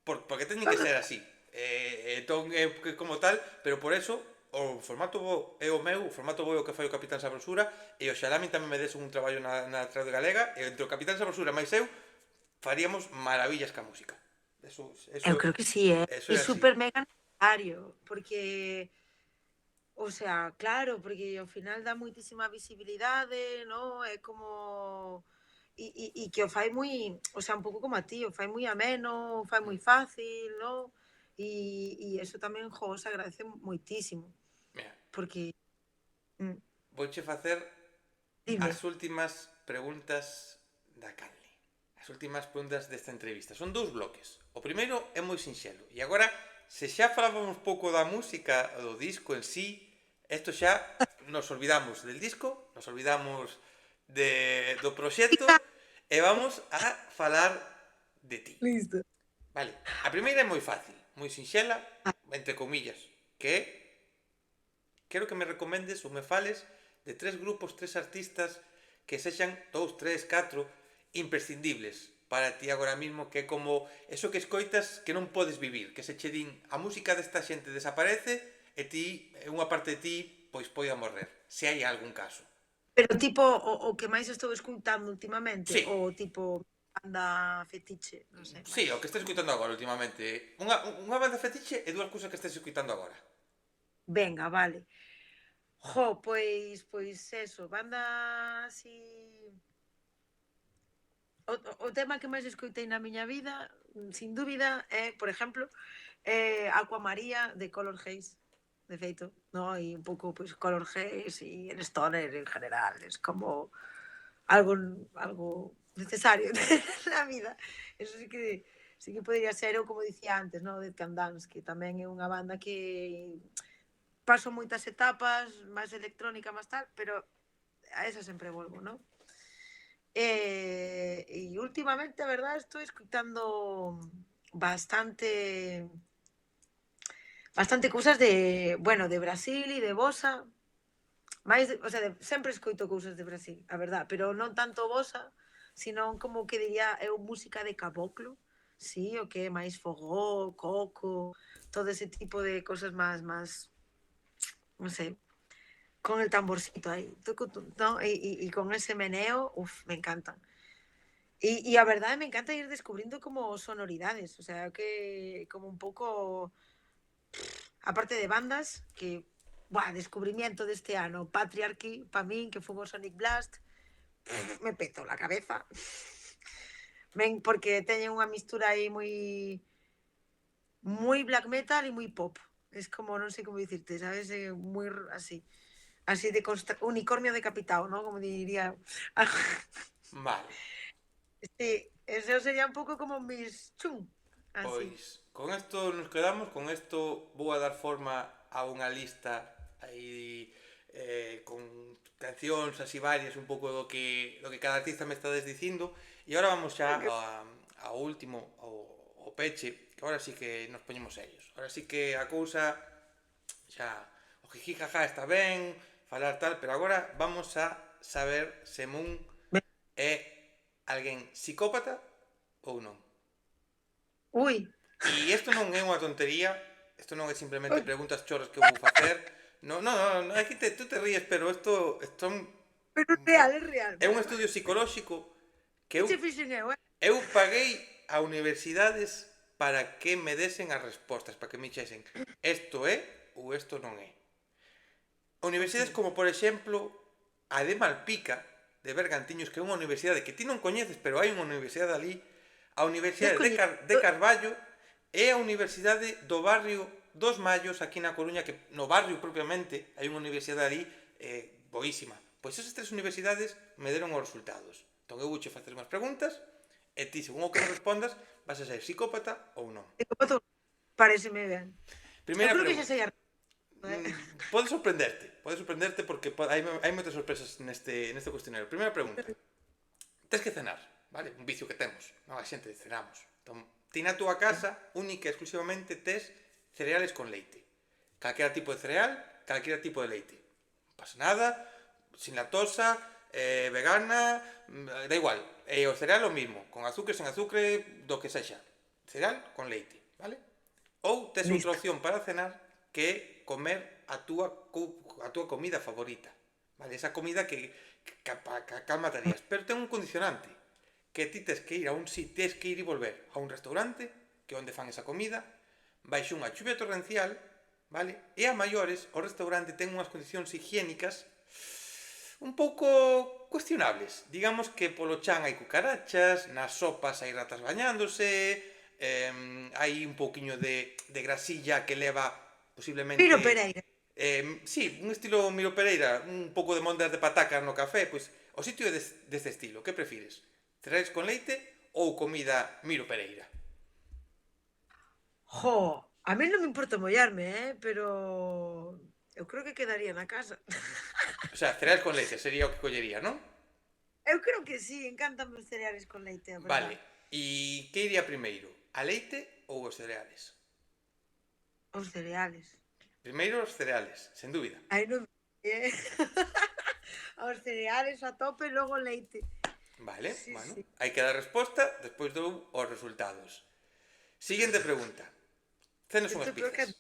porque teñen que ser así. Entón é como tal, pero por eso o formato bo é o meu, o formato bo é o que fai o Capitán Sabrosura e oxalá min tamén me des un traballo na Radio Galega e entre o Capitán Sabrosura máis eu faríamos maravillas ca música. eu creo que sí, Eso e é así. super mega necesario, porque o sea, claro, porque ao final dá moitísima visibilidade, ¿no? É como que o fai moi, o sea, un pouco como a ti, o fai moi ameno, o fai moi fácil, ¿no? E eso tamén, se agradece moitísimo, Mira, porque mm, vouche facer as dime, últimas preguntas da canle. As últimas preguntas desta entrevista. Son dous bloques. O primeiro é moi sinxelo. E agora, se xa falábamos pouco da música, do disco en sí, isto xa nos olvidamos del disco, nos olvidamos do proxecto e vamos a falar de ti. listo. Vale, a primeira é moi fácil, moi sinxela, entre comillas, que é quero que me recomendes ou me fales de tres grupos, tres artistas que sexan 2, 3, 4 imprescindibles para ti agora mismo, que é como eso que escoitas que non podes vivir, que se che din a música desta xente desaparece e ti, unha parte de ti, pois poida morrer, se hai algún caso. Pero tipo o que máis estou escoitando últimamente, Sí, o tipo banda fetiche, non sei, sí, máis. o que estás escoitando agora últimamente. Unha banda fetiche e dúas cousas que estás escoitando agora. Venga, vale. Pois eso, banda así. O tema que máis escoitei na miña vida, sin dúbida, é, por exemplo, Aquamaría de Color Haze, de feito, no? E un pouco, pois, Color Haze e el Stoner en general, es como algo algo necesario na vida. Eso sí que podría ser, ou como dicía antes, no? Dead Can Dance, que tamén é unha banda que paso moitas etapas, máis electrónica, máis tal, pero a esa sempre volvo, non? Y últimamente, a verdad, estoy escuchando bastante, bastante cosas de, bueno, de Brasil e de bossa. O sea, sempre escoito cousas de Brasil, a verdad, pero non tanto bossa, sino como que diría eu música de caboclo, sí, o que é máis fogó, coco, todo ese tipo de cosas máis, non sei, con el tamborcito aí, tucu, ¿no? Y con ese meneo, me encantan. Y a verdad me encanta ir descubriendo como sonoridades, o sea, que como un poco, aparte de bandas, que, buah, descubrimiento de este año, Patriarchy, para mí, que fue Sonic Blast, me petó la cabeza. Porque tiene una mistura ahí muy black metal y muy pop. Es como, no sé cómo decirte, ¿sabes? Muy así. Así de unicornio decapitado, ¿no? Como diría. Vale. Sí, eso sería un poco como mis chum, así. Pois con isto nos quedamos, con isto vou a dar forma a unha lista aí con cancións así varias un pouco do que cada artista me estades dicindo e agora vamos xa ao último, ao peche, que agora sí que nos poñemos serios. Agora sí que a cousa xa o jiji jaja está ben, falar tal, pero agora vamos a saber se Moon é alguén psicópata ou non. Uy, E isto non é unha tontería, isto non é simplemente preguntas chorras que eu vou facer. Non, non, non, é que tú te ríes, pero isto pero es real, é un vale, estudio vale. psicolóxico que Que che fixen eu, eu paguei a universidades para que me desen as respostas, para que me dixesen isto é ou isto non é. Universidades Hostia. como, por exemplo, a de Malpica, de Bergantiños, que é unha universidade que ti non coñeces, pero hai unha universidade ali, a Universidade Descoñecido. de Carballo é a Universidade do barrio dos Mallos, aquí na Coruña, que no barrio propiamente hai unha universidade ali boísima. Pois esas tres universidades me deron os resultados. Entón eu vouche facer unhas preguntas e ti, según o que me respondas, vas a ser psicópata ou non. Pareceme ben. Eu Primeira creo que xa pregunta. sei a eh? Pode sorprenderte porque hai moitas sorpresas neste cuestionario. Primeira pregunta. Tes que cenar, vale? Un vicio que temos. Non, a xente cenamos. Entón, ti na túa casa, única e exclusivamente tes cereales con leite. Calquera tipo de cereal, calquera tipo de leite. Non pasa nada, sin lactosa, vegana, da igual. E o cereal o mismo, con azúcar, sen azúcar, do que sexa. Cereal con leite, vale? Ou tes outra Listo. opción para cenar que é comer a túa comida favorita. Vale? Esa comida que a cal matarías. Pero ten un condicionante, que ti tes que ir a un sitio, tes que ir e volver a un restaurante, que é onde fan esa comida, baixo unha chuvia torrencial, vale? E a maiores, o restaurante ten unhas condicións higiénicas un pouco cuestionables. Digamos que polo chan hai cucarachas, nas sopas hai ratas bañándose, hai un pouquiño de grasilla que leva Piro posiblemente Pereira. sí, un estilo Miro Pereira, un pouco de mondas de patacas no café, pois o sitio é deste estilo. Que prefires? Cereais con leite ou comida Miro Pereira? Jo, a mí non me importa mollarme, pero eu creo que quedaría na casa. O sea, cereais con leite sería o que collería, non? Eu creo que sí, encántanme os cereales con leite, a Vale. verdad. E que iría primeiro? A leite ou os cereales? Os cereales. Primeiro os cereales, sen dúbida. Aí non eh. Os cereales a tope e logo leite. Vale, Sí, bueno, sí. hai que dar resposta, despois dou os resultados. Siguiente pregunta. Cenos unhas Isto creo que pizzas.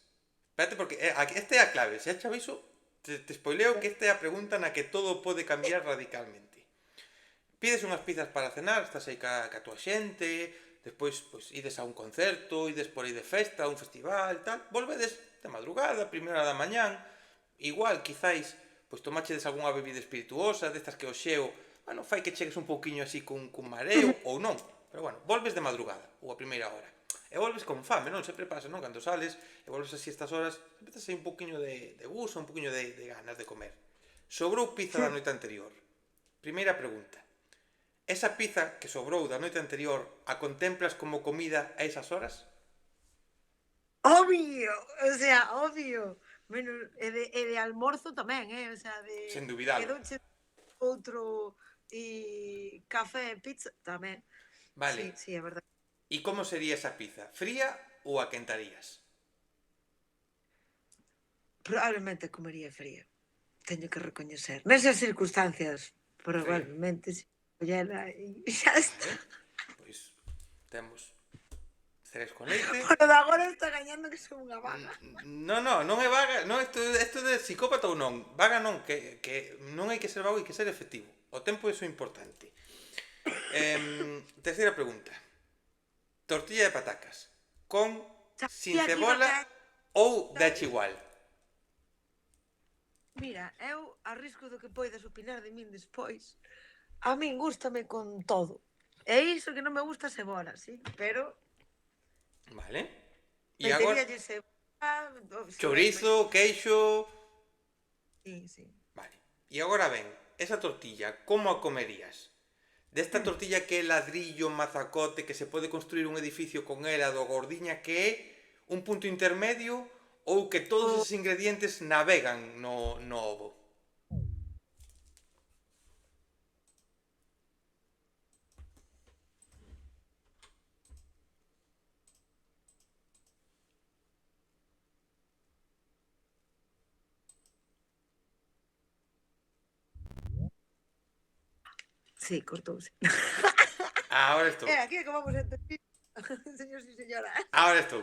Espérate porque esta é a clave. Se xa aviso, te spoileo que esta é a pregunta na que todo pode cambiar radicalmente. Pides unhas pizzas para cenar, estás aí ca tua xente, despois pois, ides a un concerto, ides por aí de festa, a un festival, tal, volvedes de madrugada, primeira hora da mañán, igual, quizáis, pois tomachedes algunha bebida espirituosa, destas que o xeo, bueno, fai que chegues un pouquiño así cun mareo, ou non, pero bueno, volves de madrugada, ou a primeira hora. E volves con fame, non? Sempre pasa, non? Cando sales e volves así estas horas, empezas aí un pouquiño de gusto, un pouquiño de ganas de comer. Sobrou pizza da noite anterior. Primeira pregunta. Esa pizza que sobrou da noite anterior a contemplas como comida a esas horas? Obvio, o sea, obvio. Menos, e de almorzo tamén, o sea, Sen dubidalo. quedouche outro café e pizza tamén. Vale. Sí, sí, é verdade. E como sería esa pizza? Fría ou a quentarías? Probablemente comería fría. Teño que recoñecer. Nesas circunstancias, Fría. probablemente si collela e xa está. Vale. Pois temos cereais con leite. Pero de agora está gañando que son unha vaga. Non é vaga, non, isto de psicópata ou non. Vaga non, que non hai que ser vago, hai que ser efectivo. O tempo é o importante. Terceira pregunta. Tortilla de patacas. Con, sin Sabía que iba a cebola caer. ou dache igual? Mira, eu arrisco do que poidas opinar de min despois. A min gústame con todo. E iso que non me gusta a cebola, sí, pero Vale. E agora, meteríalle cebola, si vai chorizo, queixo... sí, sí. Vale. E agora ben, esa tortilla, como a comerías? Desta tortilla que é ladrillo, mazacote, que se pode construir un edificio con ela, do gordiña que é un punto intermedio ou que todos O esos ingredientes navegan no ovo? sí, cortouse. Ahora estou. Aquí acabamos de entender, señores e señoras. Ahora estou.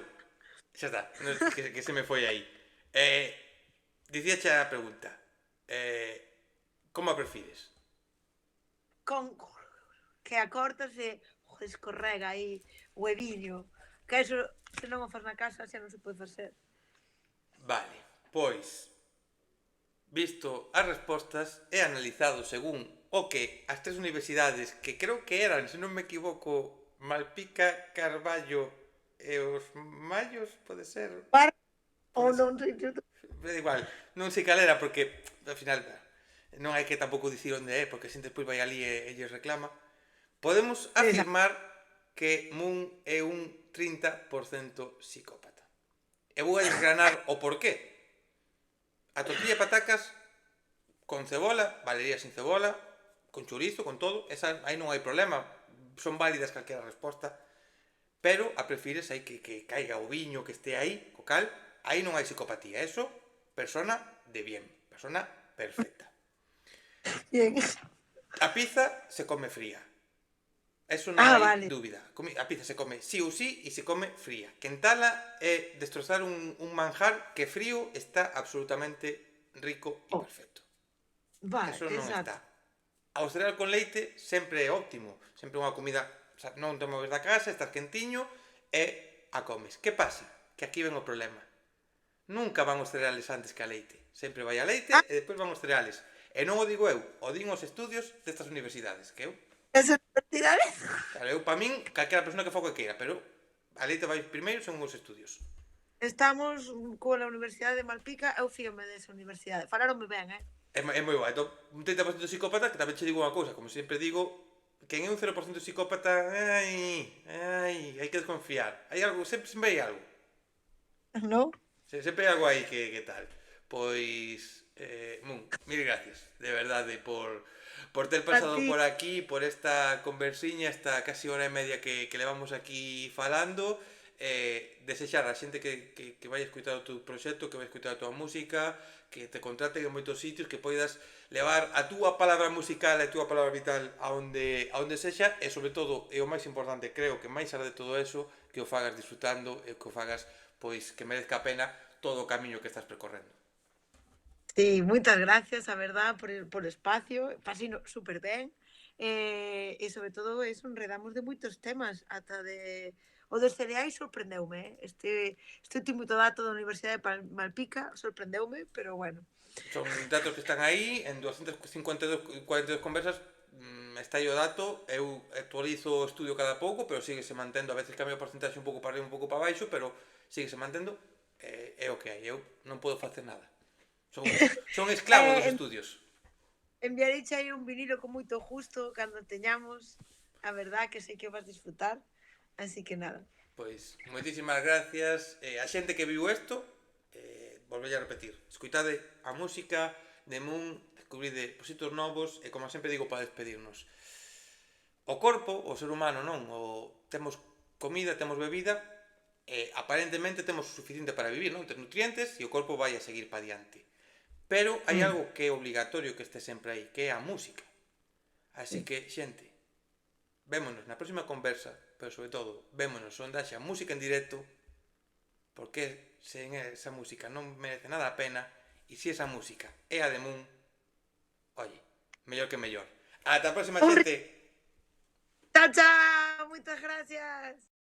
Xa está, que se me foi aí. Dicíache a pregunta. Como a prefires? Con que a cortas e escorrega aí o eviño. Que eso, se non o faz na casa, xa non se pode facer. Vale, pois visto as respostas e analizado según o que as tres universidades que creo que eran, se non me equivoco, Malpica, Carballo e os Mallos, pode ser? Para ou Pode ser. non sei se É igual, non sei cal era porque ao final non hai que tampouco dicir onde é porque se despois vai ali e lles reclama. Podemos afirmar que Moon é un 30% psicópata. E vou a desgranar o porqué. A tortilla de patacas con cebola, valería sin cebola, con chorizo, con todo, esa aí non hai problema, son válidas calquera resposta, pero a prefires aí que caiga o viño, que este aí, co cal, aí non hai psicopatía, eso, persona de bien, persona perfecta. bien. A pizza se come fría. Eso non hai Vale. dúbida. A pizza se come sí ou sí e se come fría. Quentala é destrozar un manjar que frío está absolutamente rico e perfecto. Vale, Eso non exacto. está. Ao cereal con leite sempre é óptimo. Sempre unha comida, o sea, non te moves da casa, estás quentiño e a comes. Que pasa? Que aquí ven o problema. Nunca van os cereales antes que a leite. Sempre vai a leite e despois van os cereales. E non o digo eu, o din os estudios destas universidades, que eu Esa universidade? claro, eu, para min, calquera persona que foco que queira, pero a leite vai primeiro son os estudios. Estamos coa Universidade de Malpica, eu fíome desa universidade. Falaronme ben, É moi boa. Entón, un 30% psicópata, que tamén che digo unha cousa, como sempre digo, quen é un 0% psicópata, hai que desconfiar. Hai algo, sempre hai algo. non? Sempre hai algo aí que tal. Pois, Mun, mil gracias, de verdade, por ter A pasado ti. por aquí, por esta conversiña, esta casi hora e media que levamos aquí falando. Desexar a xente que vai escutar o teu proxecto, que vai escutar a tua música, que te contraten en moitos sitios, que poidas levar a túa palabra musical e a túa palabra vital a onde sexa, e sobre todo, e o máis importante, creo que máis alá de todo eso, que o fagas disfrutando e que o fagas, pois, que merezca a pena todo o camiño que estás percorrendo. Sí, moitas gracias, a verdad, por espacio, pasino super ben, e sobre todo eso, enredamos de moitos temas, ata de o dos cereais sorprendeume, este último dato da Universidade de Malpica sorprendeume, pero bueno. Son datos que están aí, en 252 42 conversas está aí o dato, eu actualizo o estudio cada pouco, pero síguese mantendo, a veces cambia o porcentaxe un pouco para arriba, un pouco para baixo, pero síguese mantendo, é o que hai, eu non podo facer nada. Son esclavo dos Eh, estudios. enviareiche aí un vinilo con moito gusto cando teñamos, a verdad que sei que o vas disfrutar, así que nada. Pois, moitísimas gracias. A xente que viu isto, volvelle a repetir. Escoitade a música de Moon, descubride positos novos e, como sempre digo, para despedirnos. O corpo, o ser humano, non? Temos comida, temos bebida, aparentemente temos o suficiente para vivir, non? Temos nutrientes e o corpo vai a seguir para diante. Pero hai Mm, algo que é obligatorio que este sempre aí, que é a música. Así sí. que, xente, vémonos na próxima conversa, pero sobre todo, vémonos onde haxa música en directo, porque sen esa música non merece nada a pena, e se esa música é a de Moon, oye, mellor que mellor. Ata a próxima, Un xente! chao, chao, moitas gracias.